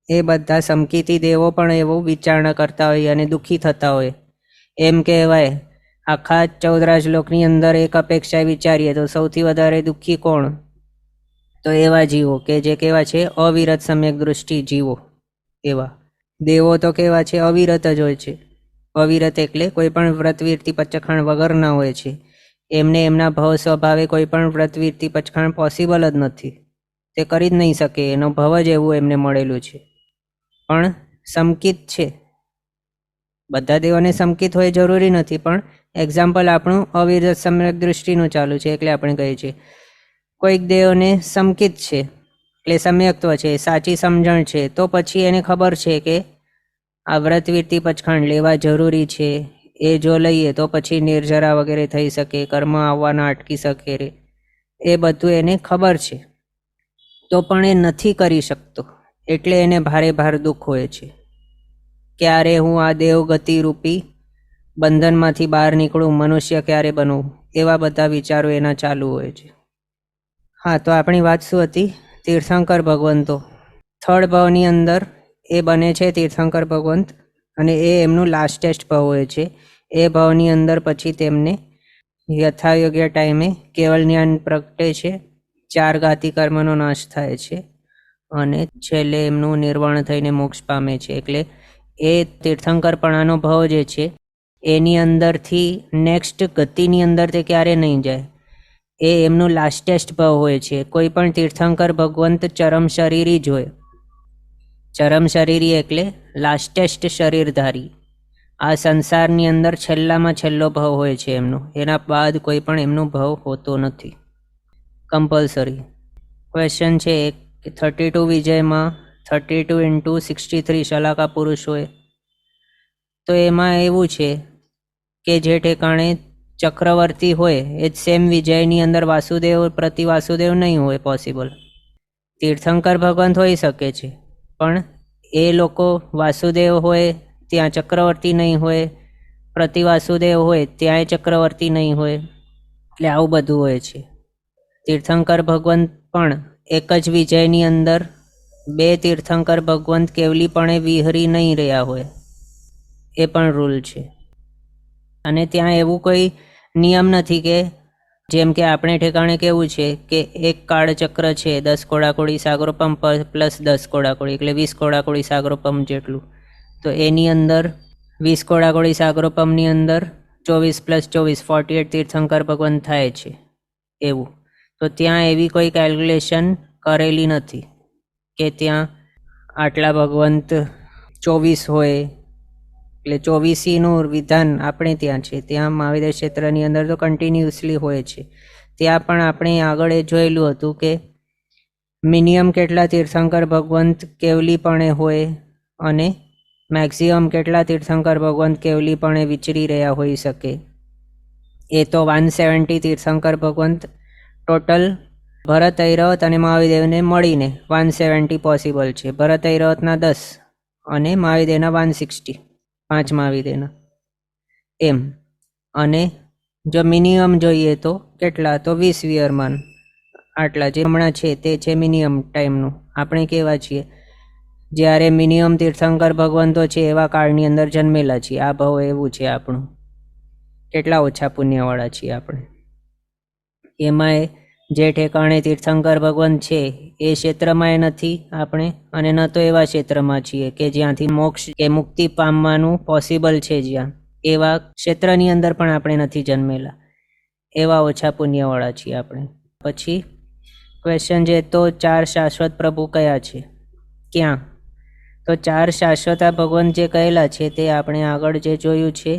એ બધા સમકીતી દેવો પણ એવું વિચારણા કરતા હોય અને દુઃખી થતા હોય. એમ કહેવાય આખા 14 રાજલોકની અંદર એક અપેક્ષા વિચારીએ તો સૌથી વધારે દુઃખી કોણ? તો એવા જીવો કે જે કેવા છે અવિરત સમ્યક દૃષ્ટિ જીવો. એવા દેવો તો કેવા છે અવિરત જ હોય છે. અવિરત એટલે કોઈ પણ વ્રતવીરથી પચખાણ વગરના હોય છે. એમને એમના ભવ સ્વભાવે કોઈ પણ વ્રતવીરથી પચખાણ પોસિબલ જ નથી. તે કરી જ નહીં શકે. એનો ભવ જ એવું એમને મળેલું છે. પણ સમકિત છે. બધા દેવોને સમકિત હોય જરૂરી નથી, પણ એક્ઝામ્પલ આપણું અવિરત સમ્યક દૃષ્ટિનું ચાલુ છે એટલે આપણે કહીએ છીએ. કોઈક દેવને સમકિત છે એટલે સમ્યક્ત્વ છે, સાચી સમજણ છે, તો પછી એને ખબર છે કે આ વ્રતવીરથી પચખાણ લેવા જરૂરી છે. એ જો લઈએ તો પછી નિર્જરા વગેરે થઈ શકે, કર્મ આવવાના અટકી શકે રે, એ બધું એને ખબર છે. તો પણ એ નથી કરી શકતો એટલે એને ભારે ભાર દુઃખ હોય છે. ક્યારે હું આ દેવગતિ રૂપી બંધનમાંથી બહાર નીકળું, મનુષ્ય ક્યારે બનવું, એવા બધા વિચારો એના ચાલુ હોય છે. હા, તો આપણી વાત શું હતી? તીર્થંકર ભગવંતો 3rd ભાવની અંદર એ બને છે તીર્થંકર ભગવંત, અને એ એમનું લાસ્ટેસ્ટ ભાવ હોય છે. એ ભાવની અંદર પછી તેમને યથાયોગ્ય ટાઈમે કેવલ જ્ઞાન પ્રગટે છે, 4 ઘાતી કર્મનો નાશ થાય છે અને છેલ્લે એમનું નિર્વાણ થઈને મોક્ષ પામે છે. એટલે એ તીર્થંકરપણાનો ભાવ જે છે એની અંદરથી નેક્સ્ટ ગતિની અંદર તે ક્યારે નહીં જાય. એ એમનું લાસ્ટેસ્ટ ભાવ હોય છે. કોઈ પણ તીર્થંકર ભગવંત ચરમ શરીરી જ હોય. ચરમ શરીરી એટલે લાસ્ટેસ્ટ શરીરધારી. આ સંસારની અંદર છેલ્લામાં છેલ્લો ભાવ હોય છે એમનો. એના બાદ કોઈ પણ એમનો ભાવ હોતો નથી કમ્પલસરી. ક્વેશ્ચન છે કે 32 વિજયમાં 32 × 63 શલાકા પુરુષ હોય તો એમાં એવું છે કે જે ઠેકાણે ચક્રવર્તી હોય એ જ સેમ વિજયની અંદર વાસુદેવ પ્રતિ વાસુદેવ નહીં હોય પોસિબલ. તીર્થંકર ભગવંત હોઈ શકે છે, પણ એ લોકો વાસુદેવ હોય ત્યાં ચક્રવર્તી નહીં હોય, પ્રતિ વાસુદેવ હોય ત્યાંય ચક્રવર્તી નહીં હોય. એટલે આવું બધું હોય છે. તીર્થંકર ભગવંત પણ એક જ વિજયની અંદર 2 તીર્થંકર ભગવંત કેવલીપણે વિહરી નહીં રહ્યા હોય, એ પણ રૂલ છે. અને ત્યાં એવું કોઈ નિયમ નથી કે જેમ કે આપણે ઠેકાણે કેવું છે કે એક કાળચક્ર છે 10 કોડાકોડી સાગરોપમ પ્લસ 10 કોડાકોડી એટલે 20 કોડાકોડી સાગરોપમ જેટલું. તો એની અંદર 20 કોડાકોડી સાગરોપમની અંદર 24 + 24 48 તીર્થંકર ભગવંત થાય છે એવું. તો ત્યાં એવી કોઈ કેલ્ક્યુલેશન કરેલી નથી કે ત્યાં આટલા ભગવંત 24 હોય એટલે 24નું વિધાન આપણે ત્યાં છે. ત્યાં મહાવિદ્ય ક્ષેત્રની અંદર તો કન્ટિન્યુઅસલી હોય છે. ત્યાં પણ આપણે આગળ એ જોયેલું હતું કે મિનિમમ કેટલા તીર્થંકર ભગવંત કેવલીપણે હોય અને મેક્સિમમ કેટલા તીર્થંકર ભગવંત કેવલીપણે વિચરી રહ્યા હોઈ શકે. એ તો 170 તીર્થંકર ભગવંત ટોટલ ભરત ઐરવત અને મહાવિદેવને મળીને 170 પોસિબલ છે. ભરત ઐરવતના 10 અને મહાવિદેવના 160, 5 મહાવિદેવના એમ. અને જો મિનિમમ જોઈએ તો કેટલા? તો 20 વિયરમાન. આટલા જે હમણાં છે તે છે મિનિમમ ટાઈમનું. આપણે કેવા છીએ? જ્યારે મિનિમમ તીર્થંકર ભગવંતો છે એવા કાળની અંદર જન્મેલા છીએ. આ ભાવ એવું છે આપણું. કેટલા ઓછા પુણ્યવાળા છીએ આપણે. એમાંય જે ઠેકાણે તીર્થંકર ભગવંત છે એ ક્ષેત્રમાં નથી આપણે, અને ન તો એવા ક્ષેત્રમાં છીએ કે જ્યાંથી મોક્ષ કે મુક્તિ પામવાનું પોસિબલ છે. જ્યાં એવા ક્ષેત્રની અંદર પણ આપણે નથી જન્મેલા. એવા ઓછા પુણ્યવાળા છીએ આપણે. પછી ક્વેશ્ચન છે તો 4 શાશ્વત પ્રભુ કયા છે? ક્યાં? તો 4 શાશ્વતા ભગવંત જે કહેલા છે તે આપણે આગળ જે જોયું છે,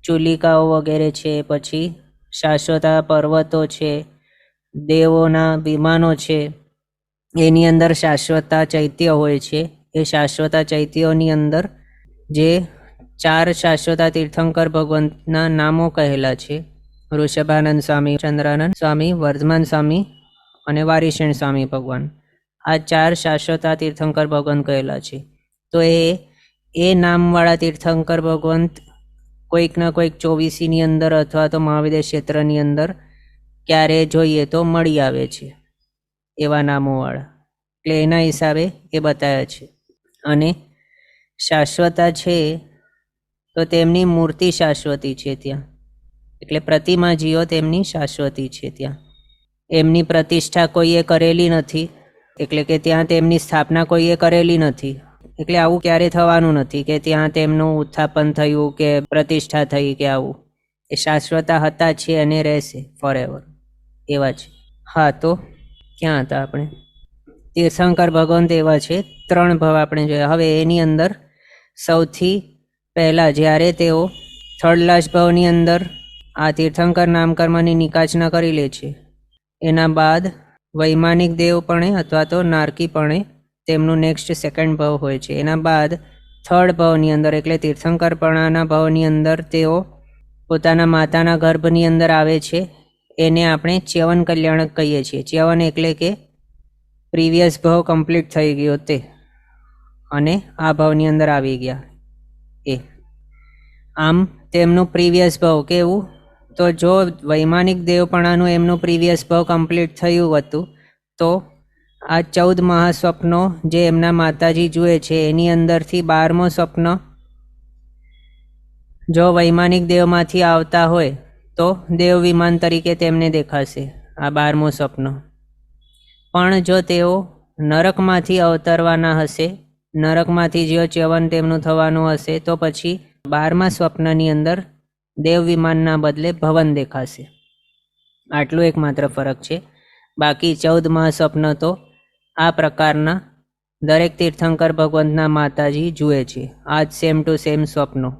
ચુલિકાઓ વગેરે છે, પછી શાશ્વતા પર્વતો છે, દેવોના વિમાનો છે, એની અંદર શાશ્વતા ચૈત્ય હોય છે. એ શાશ્વતા ચૈત્યોની અંદર જે 4 શાશ્વતા તીર્થંકર ભગવંતના નામો કહેલા છે, ઋષભાનંદ સ્વામી, ચંદ્રાનંદ સ્વામી, વર્ધમાન સ્વામી અને વારીશેણ સ્વામી ભગવાન. આ 4 શાશ્વતા તીર્થંકર ભગવંત કહેલા છે. તો એ નામવાળા તીર્થંકર ભગવંત કોઈક ના કોઈક 24ની અંદર અથવા તો મહાવિદ્ય ક્ષેત્રની અંદર ક્યારે જોઈએ તો મળી આવે છે એવા નામોવાળા. એટલે એના હિસાબે એ બતાવ્યા છે. અને શાશ્વતા છે તો તેમની મૂર્તિ શાશ્વતી છે ત્યાં, એટલે પ્રતિમાજીઓ તેમની શાશ્વતી છે ત્યાં. એમની પ્રતિષ્ઠા કોઈએ કરેલી નથી, એટલે કે ત્યાં તેમની સ્થાપના કોઈએ કરેલી નથી. એટલે આવું ક્યારે થવાનું નથી કે ત્યાં તેમનું ઉત્થાપન થયું કે પ્રતિષ્ઠા થઈ કે આવું. એ શાશ્વતા હતા છે અને રહેશે ફોર એવર, એવા છે. હા, તો ક્યાં હતા આપણે? તીર્થંકર ભગવંત એવા છે. 3 ભાવ આપણે જોયા. હવે એની અંદર સૌથી પહેલાં જ્યારે તેઓ થર્ડ ભાવની અંદર આ તીર્થંકર નામકર્મની નિકાચના કરી લે છે, એના બાદ વૈમાનિક દેવપણે અથવા તો નારકીપણે તેમનું નેક્સ્ટ 2nd ભાવ હોય છે. એના બાદ 3rd ભાવની અંદર એટલે તીર્થંકરપણાના ભાવની અંદર તેઓ પોતાના માતાના ગર્ભની અંદર આવે છે. એને આપણે ચ્યવન કલ્યાણક કહીએ છીએ. ચ્યવન એટલે કે પ્રીવિયસ ભાવ કમ્પ્લીટ થઈ ગયો તે, અને આ ભાવની અંદર આવી ગયા એ. આમ તેમનું પ્રીવિયસ ભાવ કેવું? તો જો વૈમાનિક દેવપણાનું એમનું પ્રીવિયસ ભાવ કમ્પ્લીટ થયું હતું, તો આ 14 મહાસ્વપ્નો જે એમના માતાજી જુએ છે એની અંદરથી 12મો સ્વપ્ન જો વૈમાનિક દેવમાંથી આવતા હોય તો દેવ વિમાન તરીકે તેમને દેખાશે આ 12મો સ્વપ્ન. પણ જો તેઓ નરકમાંથી અવતરવાના હશે, નરકમાંથી જો ચ્યવન તેમનું થવાનું હશે, તો પછી 12મા સ્વપ્નની અંદર દેવ વિમાનના બદલે ભવન દેખાશે. આટલું એકમાત્ર ફરક છે. બાકી 14 મહાસ્વપ્ન તો આ પ્રકારના દરેક તીર્થંકર ભગવંતના માતાજી જુએ છે. આ જ સેમ ટુ સેમ સ્વપ્નો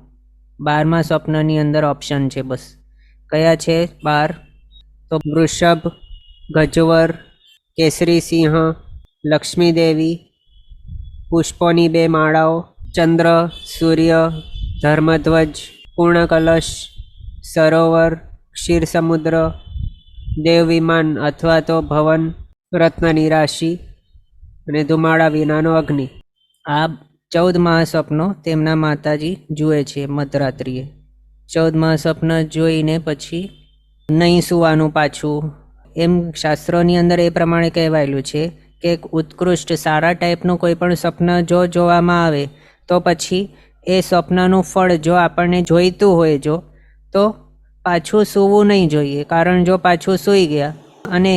12મા સ્વપ્નની અંદર ઓપ્શન છે. બસ કયા છે 12? તો વૃષભ, ગજવર, કેસરી સિંહ, લક્ષ્મી દેવી, પુષ્પોની 2 માળાઓ, ચંદ્ર, સૂર્ય, ધર્મધ્વજ, પૂર્ણ કલશ, સરોવર, ક્ષીર સમુદ્ર, દેવ વિમાન અથવા તો ભવન, રત્નની રાશિ અને ધુમાડા વિનાનો અગ્નિ. આ 14 મહાસ્વપ્નો તેમના માતાજી જુએ છે મધરાત્રિએ. 14 મહાસ્વપ્ન જોઈને પછી નહીં સૂવાનું પાછું. એમ શાસ્ત્રોની અંદર એ પ્રમાણે કહેવાયેલું છે કે ઉત્કૃષ્ટ સારા ટાઈપનું કોઈ પણ સ્વપ્ન જો જોવામાં આવે તો પછી એ સ્વપ્નનું ફળ જો આપણને જોઈતું હોય તો પાછું સૂવું નહીં જોઈએ. કારણ જો પાછું સૂઈ ગયા અને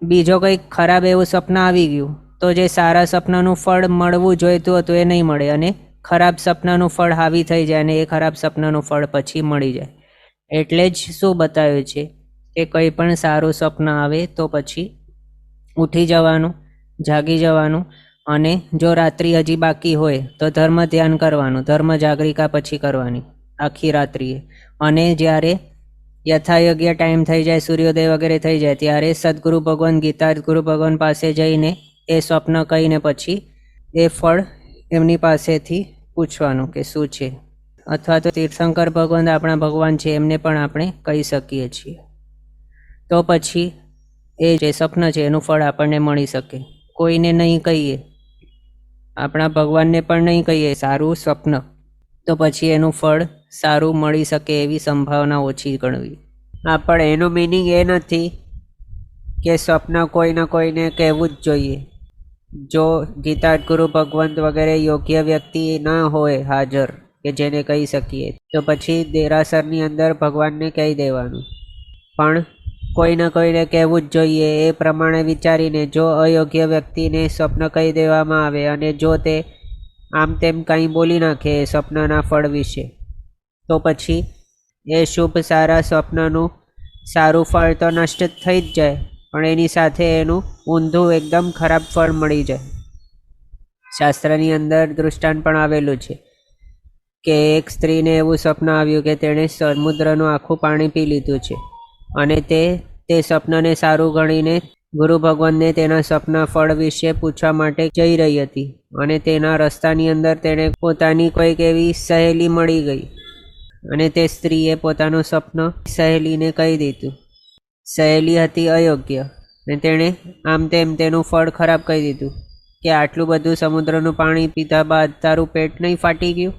બીજો કંઈક ખરાબ એવું સ્વપ્ન આવી ગયું તો જે સારા સ્વપ્નનું ફળ મળવું જોઈતું હતું એ નહીં મળે, અને ખરાબ સપનાનું ફળ હાવી થઈ જાય અને એ ખરાબ સપનાનું ફળ પછી મળી જાય. એટલે જ શું બતાવ્યું છે કે કંઈ પણ સારું સ્વપ્ન આવે તો પછી ઉઠી જવાનું, જાગી જવાનું, અને જો રાત્રિ હજી બાકી હોય તો ધર્મ ધ્યાન કરવાનું, ધર્મ જાગરિકા પછી કરવાની આખી રાત્રિએ. અને જ્યારે યથાયોગ્ય ટાઈમ થઈ જાય, સૂર્યોદય વગેરે થઈ જાય, ત્યારે સદગુરુ ભગવાન, ગીતા ગુરુ ભગવાન પાસે જઈને એ સ્વપ્ન કહીને પછી એ ફળ એમની પાસેથી પૂછવાનું કે શું છે. અથવા તો તીર્થંકર ભગવાન આપણા ભગવાન છે એમને પણ આપણે કહી શકીએ છીએ. તો પછી એ જે સ્વપ્ન છે એનું ફળ આપણને મળી શકે. કોઈને નહીં કહીએ, આપણા ભગવાનને પણ નહીં કહીએ સારું સ્વપ્ન, તો પછી એનું ફળ સારું મળી શકે એવી સંભાવના ઓછી ગણવી. હા, પણ એનું મિનિંગ એ નથી કે સ્વપ્ન કોઈને કહેવું જ જોઈએ. જો ગીતા ગુરુ ભગવંત વગેરે યોગ્ય વ્યક્તિ ના હોય હાજર કે જેને કહી શકીએ તો પછી દેરાસરની અંદર ભગવાનને કહી દેવાનું. પણ કોઈને કહેવું જ જોઈએ એ પ્રમાણે વિચારીને જો અયોગ્ય વ્યક્તિને સ્વપ્ન કહી દેવામાં આવે અને જો તે આમ તેમ કંઈ બોલી નાખે સ્વપ્નના ફળ વિશે, તો પછી એ શુભ સારા સ્વપ્નનું સારું ફળ તો નષ્ટ થઈ જ જાય, પણ એની સાથે એનું ઊંધું એકદમ ખરાબ ફળ મળી જાય. શાસ્ત્રની અંદર દૃષ્ટાંત પણ આવેલું છે કે એક સ્ત્રીને એવું સ્વપ્ન આવ્યું કે તેણે સમુદ્રનું આખું પાણી પી લીધું છે, અને તે સ્વપ્નને સારું ગણીને ગુરુ ભગવાનને તેના સ્વપ્ન ફળ વિશે પૂછવા માટે જઈ રહી હતી. અને તેના રસ્તાની અંદર તેણે પોતાની કોઈક એવી સહેલી મળી ગઈ, અને તે સ્ત્રીએ પોતાનું સ્વપ્ન સહેલીને કહી દીધું. સહેલી હતી અયોગ્ય, ને તેણે આમ તેમ તેનું ફળ ખરાબ કહી દીધું કે આટલું બધું સમુદ્રનું પાણી પીધા બાદ તારું પેટ નહીં ફાટી ગયું.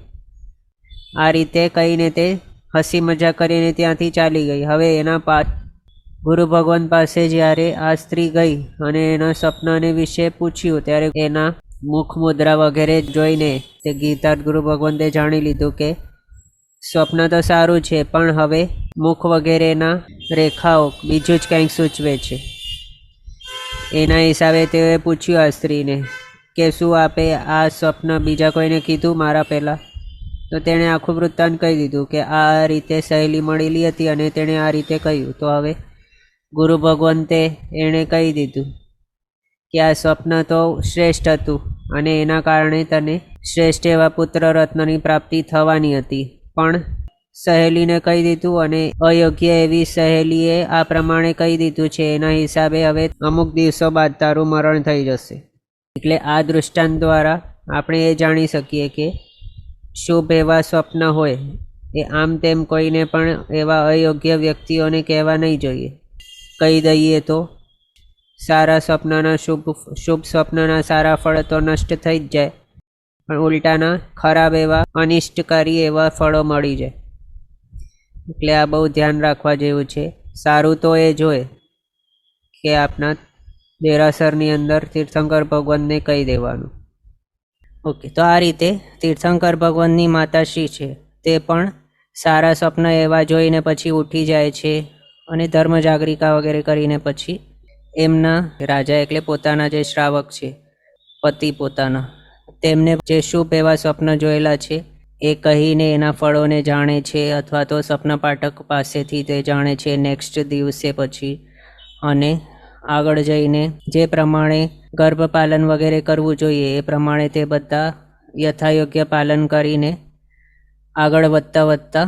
આ રીતે કહીને તે હસી મજાક કરીને ત્યાંથી ચાલી ગઈ. હવે એના ગુરુ ભગવાન પાસે જ્યારે આ સ્ત્રી ગઈ અને એના સપનાને વિશે પૂછ્યું ત્યારે એના મુખ મુદ્રા વગેરે જોઈને તે ગીતાર્થ ગુરુ ભગવંતે જાણી લીધું કે સ્વપ્ન તો સારું છે, પણ હવે મુખ વગેરેના રેખાઓ બીજું જ કંઈક સૂચવે છે. એના હિસાબે તેઓએ પૂછ્યું આ સ્ત્રીને કે શું આપે આ સ્વપ્ન બીજા કોઈને કીધું મારા પહેલાં? તો તેણે આખું વૃત્તાંત કહી દીધું કે આ રીતે સહેલી મળેલી હતી અને તેણે આ રીતે કહ્યું. તો હવે ગુરુ ભગવંતે એણે કહી દીધું કે આ સ્વપ્ન તો શ્રેષ્ઠ હતું અને એના કારણે તને શ્રેષ્ઠ એવા પુત્ર રત્નની પ્રાપ્તિ થવાની હતી, પણ સહેલીને કહી દીધું અને અયોગ્ય એવી સહેલીએ આ પ્રમાણે કહી દીધું છે. એના હિસાબે હવે અમુક દિવસો બાદ તારું મરણ થઈ જશે. એટલે આ દૃષ્ટાંત દ્વારા આપણે એ જાણી શકીએ કે શુભ એવા સ્વપ્ન હોય એ આમ તેમ કોઈને પણ એવા અયોગ્ય વ્યક્તિઓને કહેવા નહીં જોઈએ. કહી દઈએ તો સારા સ્વપ્નના શુભ સ્વપ્નના સારા ફળ તો નષ્ટ થઈ જ જાય, પણ ઉલટાના ખરાબ એવા અનિષ્ટકારી એવા ફળો મળી જાય. એટલે આ બહુ ધ્યાન રાખવા જેવું છે. સારું તો એ જોઈએ કે આપના દેરાસરની અંદર તીર્થંકર ભગવાનને કહી દેવાનું. ઓકે, તો આ રીતે તીર્થંકર ભગવાનની માતાશ્રી છે તે પણ સારા સ્વપ્ન એવા જોઈને પછી ઉઠી જાય છે અને ધર્મ જાગરિકા વગેરે કરીને પછી એમના રાજા એટલે પોતાના જે શ્રાવક છે પતિ પોતાના તેમને જે શુભ એવા સ્વપ્ન જોયેલા છે એ કહીને એના ફળોને જાણે છે, અથવા તો સ્વપ્ન પાઠક પાસેથી તે જાણે છે નેક્સ્ટ દિવસે પછી. અને આગળ જઈને જે પ્રમાણે ગર્ભપાલન વગેરે કરવું જોઈએ એ પ્રમાણે તે બધા યથાયોગ્ય પાલન કરીને આગળ વધતા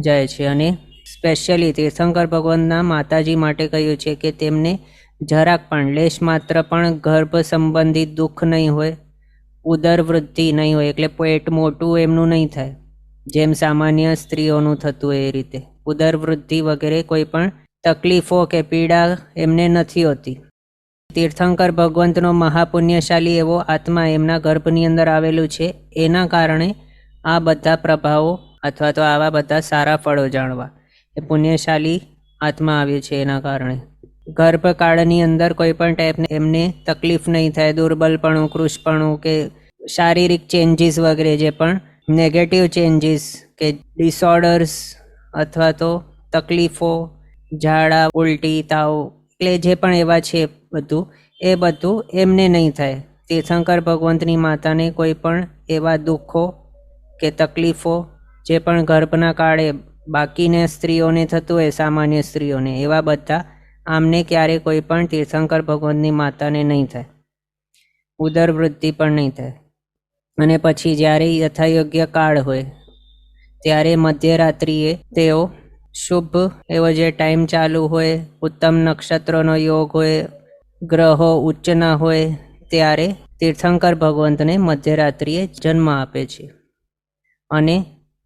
જાય છે. અને સ્પેશિયલી તીર્થંકર ભગવાનના માતાજી માટે કહ્યું છે કે તેમને જરાક પણ લેશ માત્ર પણ ગર્ભ સંબંધિત દુઃખ નહીં હોય, ઉદર વૃદ્ધિ નહીં હોય, એટલે પેટ મોટું એમનું નહીં થાય જેમ સામાન્ય સ્ત્રીઓનું થતું એ રીતે ઉદર વૃદ્ધિ વગેરે કોઈ પણ તકલીફો કે પીડા એમને નથી હોતી. તીર્થંકર ભગવંતનો મહાપુણ્યશાળી એવો આત્મા એમના ગર્ભની અંદર આવેલું છે. એના કારણે આ બધા પ્રભાવો અથવા તો આવા બધા સારા ફળો જાણવા એ પુણ્યશાળી આત્મા આવ્યું છે. એના કારણે ગર્ભકાળની અંદર કોઈ પણ ટાઈપને એમને તકલીફ નહીં થાય, દુર્બલપણું, કૃશપણું કે શારીરિક ચેન્જીસ વગેરે જે પણ નેગેટિવ ચેન્જીસ કે ડિસઓર્ડર્સ અથવા તો તકલીફો, ઝાડા, ઉલટી, તાવ એટલે જે પણ એવા છે બધું એમને નહીં થાય. તીર્થંકર ભગવંતની માતાને કોઈ પણ એવા દુઃખો કે તકલીફો જે પણ ગર્ભના કાળે બાકીને સ્ત્રીઓને થતું હોય, સામાન્ય સ્ત્રીઓને, એવા બધા આમને ક્યારે કોઈ પણ તીર્થંકર ભગવંતની માતાને નહીં થાય, ઉદર વૃદ્ધિ પણ નહીં થાય. અને પછી જ્યારે યથાયોગ્ય કાળ હોય ત્યારે મધ્યરાત્રિએ તેઓ શુભ એવો જે ટાઈમ ચાલુ હોય, ઉત્તમ નક્ષત્રોનો યોગ હોય, ગ્રહો ઉચ્ચના હોય, ત્યારે તીર્થંકર ભગવંતને મધ્યરાત્રિએ જન્મ આપે છે. અને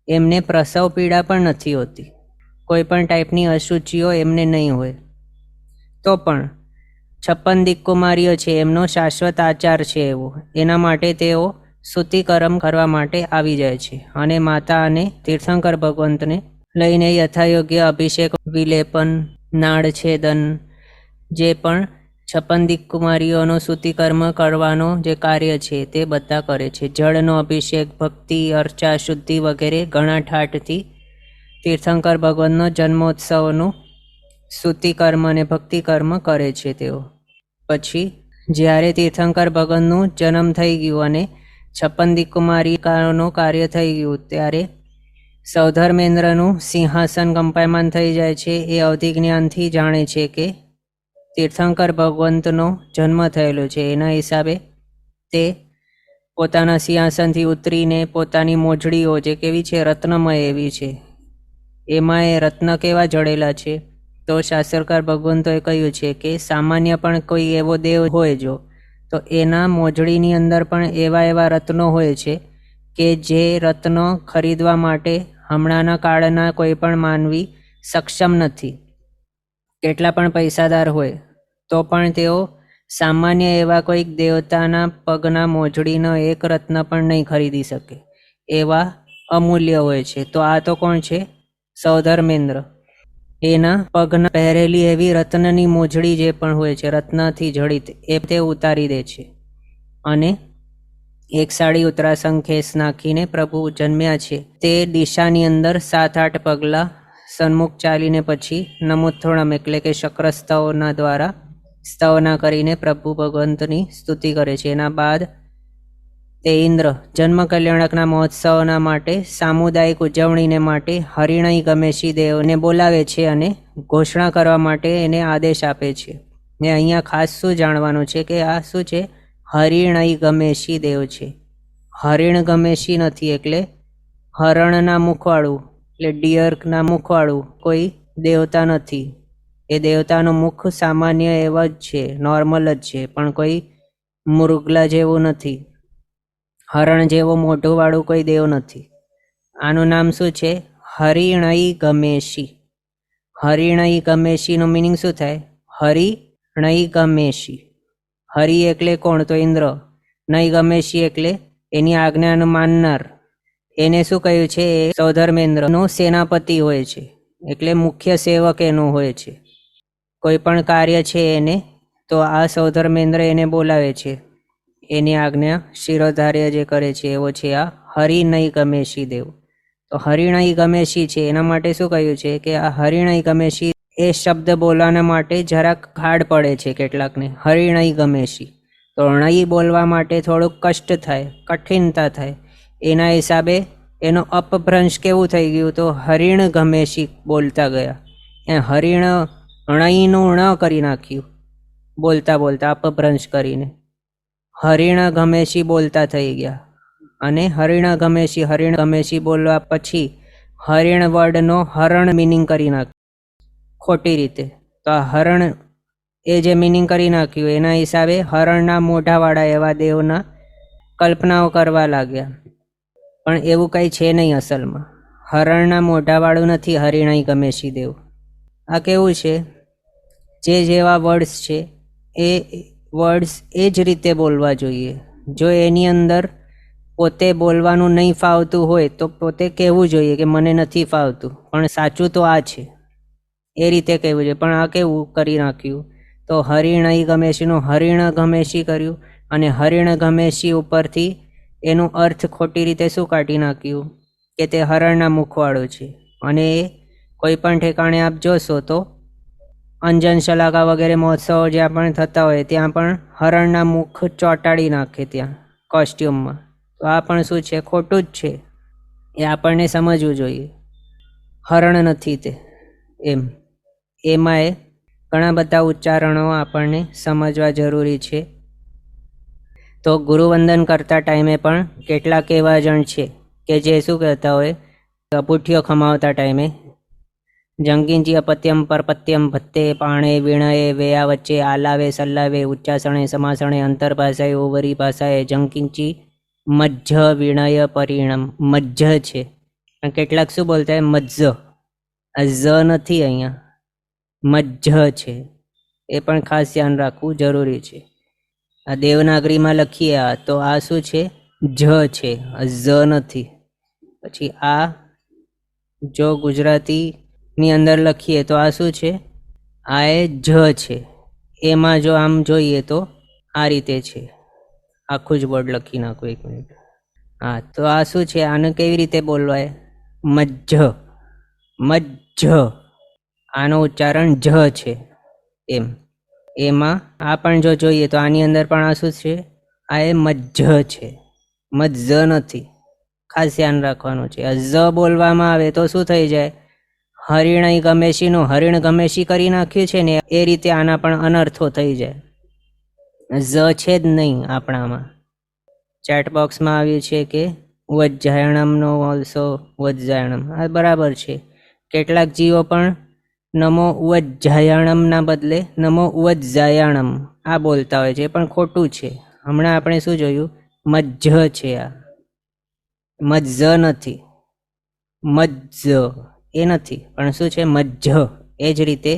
એમને પ્રસવ પીડા પણ નથી હોતી, કોઈ પણ ટાઈપની અશુચિઓ એમને નહીં હોય. તો પણ 56 દિક્કુમારીઓ છે એમનો શાશ્વત આચાર છે એવો, એના માટે તેઓ શુદ્ધિકર્મ કરવા માટે આવી જાય છે અને માતા અને તીર્થંકર ભગવંતને લઈને યથાયોગ્ય અભિષેક, વિલેપન, નાળ છેદન, જે પણ 56 દિક્કુમારીઓનો શુદ્ધિકર્મ કરવાનો જે કાર્ય છે તે બધા કરે છે. જળનો અભિષેક, ભક્તિ, અર્ચા, શુદ્ધિ વગેરે ઘણા ઠાઠથી તીર્થંકર ભગવંતનો જન્મોત્સવનું શુદ્ધિકર્મ અને ભક્તિકર્મ કરે છે તેઓ. પછી જ્યારે તીર્થંકર ભગવંતનું જન્મ થઈ ગયું અને 56 દિક્કુમારીઓનું કાર્ય થઈ ગયું ત્યારે સૌધર્મેન્દ્રનું સિંહાસન કંપાયમાન થઈ જાય છે. એ અવધિ જ્ઞાનથી જાણે છે કે તીર્થંકર ભગવંતનો જન્મ થયેલો છે. એના હિસાબે તે પોતાના સિંહાસનથી ઉતરીને પોતાની મોજડીઓ જે કેવી છે, રત્નમય એવી છે, એમાં એ રત્ન કેવા જડેલા છે, તો શાસ્ત્રકાર ભગવંતોએ કહ્યું છે કે સામાન્ય પણ કોઈ એવો દેવ હોય જો, તો એના મોજડીની અંદર પણ એવા રત્નો હોય છે કે જે રત્નો ખરીદવા માટે હમણાંના કાળના કોઈ પણ માનવી સક્ષમ નથી. કેટલા પણ પૈસાદાર હોય તો પણ તેઓ સામાન્ય એવા કોઈક દેવતાના પગના મોજડીનો એક રત્ન પણ નહીં ખરીદી શકે, એવા અમૂલ્ય હોય છે. તો આ તો કોણ છે? સૌધર્મેન્દ્ર. એના પગના પહેરેલી એવી રત્નની મોજડી જે પણ હોય છે, રત્નથી જડિત, એ તે ઉતારી દે છે. અને એક સાડી ઉત્તરાસંગ ખેસ નાખીને પ્રભુ જન્મ્યા છે તે દિશાની અંદર 7-8 પગલાં સન્મુખ ચાલીને પછી નમોથોણમ એટલે કે શક્રસ્તવના દ્વારા સ્તવના કરીને પ્રભુ ભગવંતની સ્તુતિ કરે છે. એના બાદ તે ઇન્દ્ર જન્મ કલ્યાણકના મહોત્સવના માટે સામુદાયિક ઉજવણીને માટે હરિણઈ ગમેશી દેવને બોલાવે છે અને ઘોષણા કરવા માટે એને આદેશ આપે છે. ને અહીંયા ખાસ શું જાણવાનું છે કે આ શું છે? હરિણઈ ગમેશી દેવ છે. હરિણ ગમેશી નથી, એટલે હરણના મુખવાળું, એટલે ડિયરના મુખવાળું કોઈ દેવતા નથી. એ દેવતાનું મુખ સામાન્ય એવા જ છે, નોર્મલ જ છે, પણ કોઈ મૃગલા જેવું નથી, હરણ જેવો મોઢું વાળું કોઈ દેવ નથી. આનું નામ શું છે? હરિણઈ ગમેશી. હરિણઈ ગમેશીનું મિનિંગ શું થાય? હરિણઈ ગમેશી. હરિ એટલે કોણ? તો ઇન્દ્ર. નઈ ગમેશી એટલે એની આજ્ઞાનું માનનાર. એને શું કહ્યું છે? એ સૌધર્મેન્દ્રનો સેનાપતિ હોય છે, એટલે મુખ્ય સેવક એનું હોય છે. કોઈ પણ કાર્ય છે એને, તો આ સૌધર્મેન્દ્ર એને બોલાવે છે, એની આજ્ઞા શિરોધાર્ય જે કરે છે એવો છે આ હરિણઈ ગમેશી દેવ. તો હરિણઈ ગમેશી છે એના માટે શું કહ્યું છે કે આ હરિણઈ ગમેશી એ શબ્દ બોલવાના માટે જરાક હાર્ડ પડે છે કેટલાકને, હરિણઈ ગમેશી. તો ણઈ બોલવા માટે થોડુંક કષ્ટ થાય, કઠિનતા થાય. એના હિસાબે એનો અપભ્રંશ કેવું થઈ ગયું? તો હરિણ ગમેશી બોલતા ગયા. એ હરિણ ણઈનું ણ કરી નાખ્યું બોલતા બોલતા, અપભ્રંશ કરીને હરિણ ગમેશી બોલતા થઈ ગયા. અને હરિણ ગમેશી બોલવા પછી હરિણ વર્ડનો હરણ મિનિંગ કરી નાખ્યું ખોટી રીતે. તો આ હરણ એ જે મિનિંગ કરી નાખ્યું એના હિસાબે હરણના મોઢાવાળા એવા દેવના કલ્પનાઓ કરવા લાગ્યા. પણ એવું કંઈ છે નહીં અસલમાં. હરણના મોઢાવાળું નથી હરિણઈ ગમેશી દેવ. આ કેવું છે? જે જેવા વર્ડ્સ છે એ વર્ડ્સ એ જ રીતે બોલવા જોઈએ. જો એની અંદર પોતે બોલવાનું નહીં ફાવતું હોય તો પોતે કહેવું જોઈએ કે મને નથી ફાવતું, પણ સાચું તો આ છે, એ રીતે કહેવું જોઈએ. પણ આ કેવું કરી નાખ્યું? તો હરિણઈ ગમેશીનું હરિણ ગમેશી કર્યું, અને હરિણ ગમેશી ઉપરથી એનું અર્થ ખોટી રીતે શું કાઢી નાખ્યું કે તે હરણના મુખવાળું છે. અને એ કોઈ પણ ઠેકાણે આપ જોશો તો અંજન શલાકા વગેરે મહોત્સવો જ્યાં પણ થતા હોય ત્યાં પણ હરણના મુખ ચોંટાડી નાખે ત્યાં કોસ્ટ્યુમમાં. તો આ પણ શું છે? ખોટું જ છે. એ આપણને સમજવું જોઈએ. હરણ નથી તે એમ. એમાં એ ઘણા બધા ઉચ્ચારણો આપણને સમજવા જરૂરી છે. તો ગુરુવંદન કરતા ટાઈમે પણ કેટલાક એવા જણ છે કે જે શું કહેતા હોય, પુઠ્ઠીઓ ખમાવતા ટાઈમે જંગીંજી અપત્યમ પરપત્યમ ભત્તે પાણે વીણએ વેયા વચ્ચે આલાવે સલ્લાવે ઉચ્ચાસણે સમાસણે અંતરભાષાએ ઓવરી ભાષાએ જંકિંચી મજ્જ વિણય પરિણમ. મજ્જ છે, પણ કેટલાક શું બોલતા હોય? મજ્જ. આ જ નથી, અહીંયા મજ્જ છે. એ પણ ખાસ ધ્યાન રાખવું જરૂરી છે. આ દેવનાગરીમાં લખીએ આ તો આ શું છે? જ છે, જ નથી. પછી આ જો ગુજરાતીની અંદર લખીએ તો આ શું છે? આ એ જ છે. એમાં જો આમ જોઈએ તો આ રીતે છે. આખું જ બોર્ડ લખી નાખું, 1 મિનિટ. હા, તો આ શું છે? આને કેવી રીતે બોલવાય? મજ્જ. મજ્જ. આનો ઉચ્ચારણ જ છે એમ. એમાં આ પણ જો જોઈએ તો આની અંદર પણ આ શું છે? આ એ મજ્જ છે, મજ્જ નથી. ખાસ ધ્યાન રાખવાનું છે. જ બોલવામાં આવે તો શું થઈ જાય? હરિણઈ ગમેશીનું હરિણ ગમેશી કરી નાખ્યું છે ને, એ રીતે આના પણ અનર્થો થઈ જાય. જ છે જ નહીં આપણામાં. ચેટ બોક્સમાં આવ્યું છે કે વજ્જાયણમનો ઓલ્સો વજ્જાયણમ. આ બરાબર છે. કેટલાક જીવો પણ નમો ઉવજ્જાયણમના બદલે નમો ઉવજ્જાયણમ આ બોલતા હોય છે, એ પણ ખોટું છે. હમણાં આપણે શું જોયું? મજ્જ છે. આ મજ્જ નથી, મજ્જ એ નથી, પણ શું છે? મજ્જ. એ જ રીતે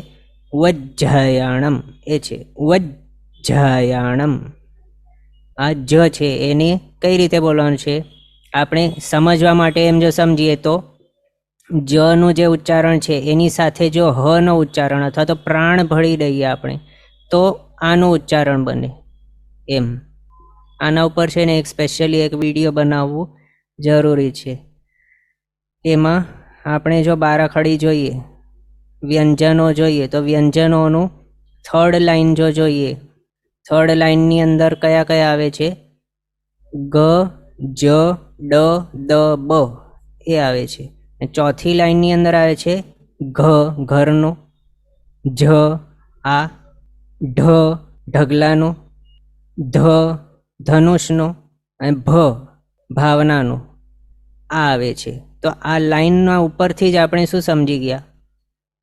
વજ્જાયાણમ એ છે વજ્જાયાણમ. આ જ છે એને કઈ રીતે બોલવાનું છે આપણે સમજવા માટે એમ જો સમજીએ તો જનું જે ઉચ્ચારણ છે એની સાથે જો હ નો ઉચ્ચારણ અથવા તો પ્રાણ ભળી દઈએ આપણે તો આનું ઉચ્ચારણ બને. એમ આના ઉપર છે ને એક સ્પેશિયલી એક વિડીયો બનાવવું જરૂરી છે. એમાં આપણે જો બારાખડી જોઈએ, વ્યંજનો જોઈએ, તો વ્યંજનોનું થર્ડ લાઈન જો જોઈએ, થર્ડ લાઈનની અંદર કયા કયા આવે છે? ગ, જ, ડ, દ, બ એ આવે છે. ચોથી લાઈનની અંદર આવે છે ઘ, ઘરનું, જ, આ, ઢ, ઢગલાનું, ધ, ધનુષનો અને ભ, ભાવનાનું આ આવે છે. તો આ લાઈનના ઉપરથી જ આપણે શું સમજી ગયા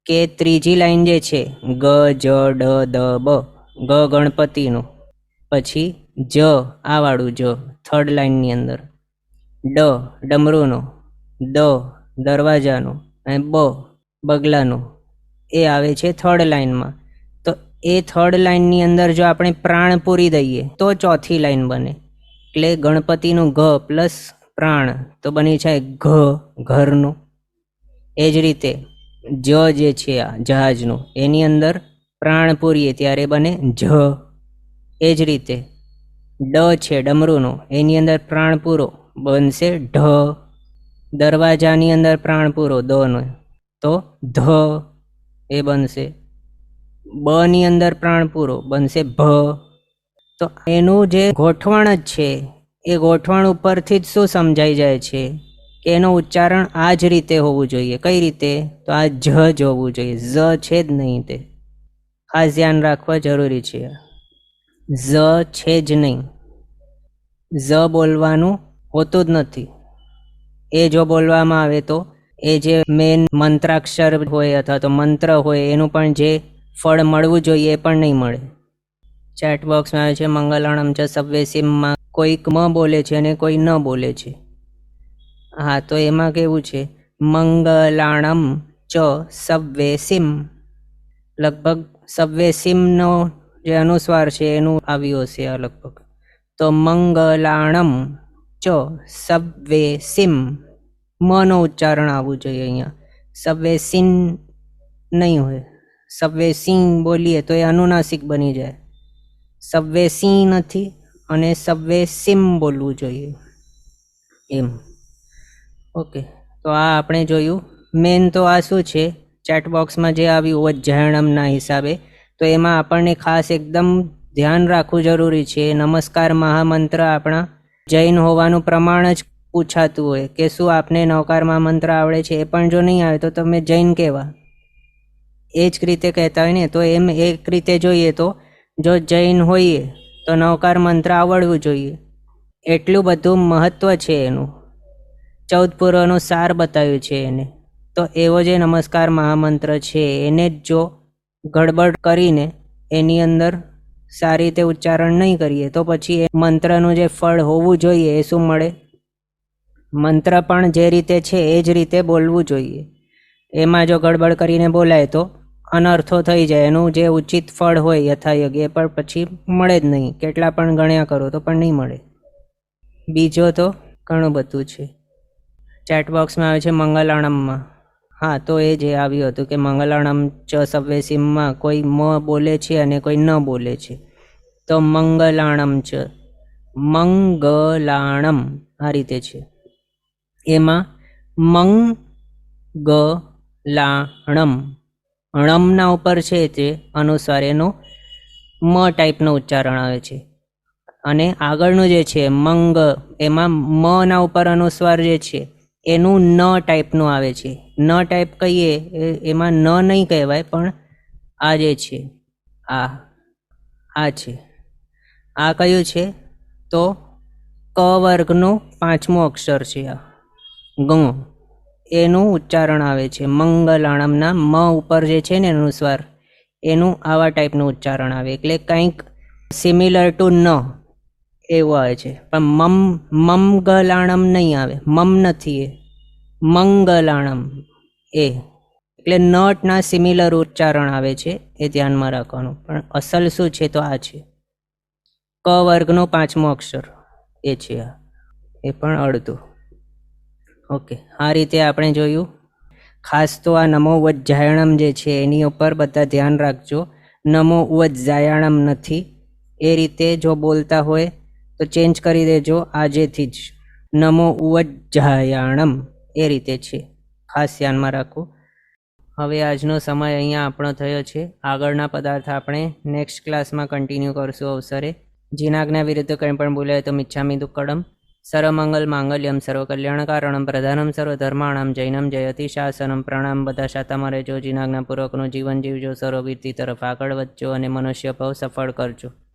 કે ત્રીજી લાઈન જે છે ગ, જ, ડ, દ, બ, ગ ગણપતિનું, પછી જ આ વાળું જ થર્ડ લાઈનની અંદર, ડ ડમરૂનો, દ દરવાજાનું અને બ બગલાનું એ આવે છે થર્ડ લાઈનમાં. તો એ થર્ડ લાઈનની અંદર જો આપણે પ્રાણ પૂરી દઈએ તો ચોથી લાઈન બને. એટલે ગણપતિનું ગ પ્લસ પ્રાણ તો બની જાય ઘ, ઘરનું. એ જ રીતે જ જે છે આ જહાજનું એની અંદર પ્રાણ પૂરીએ ત્યારે બને જ. એ જ રીતે ડ છે ડમરૂનો એની અંદર પ્રાણ પૂરો બનશે ઢ. દરવાજાની અંદર પ્રાણ પૂરો દનો તો ધ એ બનશે. બ ની અંદર પ્રાણ પૂરો બનશે ભ. તો એનું જે ગોઠવણ જ છે એ ગોઠવણ ઉપરથી જ શું સમજાઈ જાય છે કે એનું ઉચ્ચારણ આ જ રીતે હોવું જોઈએ. કઈ રીતે? તો આ જ હોવું જોઈએ, ઝ છે જ નહીં. તે ખાસ ધ્યાન રાખવા જરૂરી છે. ઝ છે જ નહીં, ઝ બોલવાનું હોતું જ નથી. એ જો બોલવામાં આવે તો એ જે મેન મંત્રાક્ષર હોય અથવા તો મંત્ર હોય એનું પણ જે ફળ મળવું જોઈએ એ પણ નહીં મળે. ચેટ બોક્સમાં આવે છે મંગલાણમ ચ સવ્વેસીમમાં કોઈક મ બોલે છે અને કોઈ ન બોલે છે. હા, તો એમાં કેવું છે મંગલાણમ ચ સવ્વેસીમ, લગભગ સવ્વેસીમનો જે અનુસ્વાર છે એનું આવ્યું હશે આ લગભગ. તો મંગલાણમ ચ સવ્વેસીમ, મ નો ઉચ્ચારણ આવવું જોઈએ અહીંયા. સવ્વેસીન નહીં હોય, સવ્વેસીન બોલીએ તો એ અનુનાસિક બની જાય. સવ્વેસી નથી અને સવ્વેસીમ બોલવું જોઈએ એમ. ઓકે, તો આ આપણે જોયું. મેન તો આ શું છે ચેટબોક્સમાં જે આવ્યું વજ્જાયણમના હિસાબે, તો એમાં આપણને ખાસ એકદમ ધ્યાન રાખવું જરૂરી છે. નમસ્કાર મહામંત્ર આપણા જૈન હોવાનું પ્રમાણ જ પૂછાતું હોય કે શું આપને નવકાર મહામંત્ર આવડે છે? એ પણ જો નહીં આવે તો તમે જૈન કહેવા, એ જ રીતે કહેતા હોય ને. તો એમ એક રીતે જોઈએ તો જો જૈન હોઈએ તો નવકાર મંત્ર આવડવું જોઈએ. એટલું બધું મહત્વ છે એનું. 14 પૂર્વનું સાર બતાવ્યું છે એને. તો એવો જે નમસ્કાર મહામંત્ર છે એને જ જો ગડબડ કરીને એની અંદર સારી રીતે ઉચ્ચારણ નહીં કરીએ તો પછી એ મંત્રનું જે ફળ હોવું જોઈએ એ શું મળે? મંત્ર પણ જે રીતે છે એ જ રીતે બોલવું જોઈએ. એમાં જો ગડબડ કરીને બોલાય તો અનર્થો થઈ જાય. એનું જે ઉચિત ફળ હોય યથાયોગ્ય એ પણ પછી મળે જ નહીં. કેટલા પણ ગણ્યા કરો તો પણ નહીં મળે. બીજો તો ઘણું બધું છે. ચેટબોક્સમાં આવે છે મંગલાણમમાં. હા, તો એ જે આવ્યું હતું કે મંગલાણમ ચ સવ્વેસીમમાં કોઈ મ બોલે છે અને કોઈ ન બોલે છે. તો મંગલાણમ ચ, મંગલાણમ આ રીતે છે. એમાં મંગલાણમ ણમના ઉપર છે તે અનુસાર એનો મ ટાઈપનું ઉચ્ચારણ આવે છે. અને આગળનું જે છે મંગ, એમાં મ ના ઉપર અનુસ્વાર જે છે એનું ન ટાઈપનું આવે છે. ન ટાઈપ કહીએ એમાં ન નહીં કહેવાય, પણ આ જે છે આ છે. આ કયું છે? તો ક વર્ગનું 5મું અક્ષર છે આ ગ. એનું ઉચ્ચારણ આવે છે મંગલાણમના મ ઉપર જે છે ને અનુસ્વાર એનું આવા ટાઈપનું ઉચ્ચારણ આવે. એટલે કંઈક સિમિલર ટુ ન એવું આવે છે. પણ મંગલાણમ નહીં આવે, મમ નથી, એ મંગલાણમ એ. એટલે નટના સિમિલર ઉચ્ચારણ આવે છે, એ ધ્યાનમાં રાખવાનું. પણ અસલ શું છે તો આ છે, ક વર્ગનો 5મો અક્ષર એ છે આ, એ પણ અડધું. ઓકે, આ રીતે આપણે જોયું. ખાસ તો આ નમો વજ્જાયણમ જે છે એની ઉપર બધા ધ્યાન રાખજો. નમો વજ્જાયણમ નથી, એ રીતે જો બોલતા હોય તો ચેન્જ કરી દેજો આજેથી જ, નમો વજ્જાયણમ એ રીતે છે, ખાસ ધ્યાનમાં રાખો. હવે આજનો સમય અહીંયા આપણો થયો છે. આગળના પદાર્થ આપણે નેક્સ્ટ ક્લાસમાં કન્ટિન્યુ કરશું અવસરે. જીનાજ્ઞા વિરુદ્ધ કંઈ પણ બોલાય તો મિચ્છામિ દુક્કડમ. સર્વમંગલ માંગલ્યમ સર્વકલ્યાણકારણમ પ્રધાનમ સર્વધર્માણમ જૈનમ જયતિ શાસનમ. પ્રણામ. બધા શાતામાં રહેજો, જીનાજ્ઞાપૂર્વકનું જીવન જીવજો, સર્વવીરતી તરફ આગળ વધજો અને મનુષ્ય ભાવ સફળ કરજો.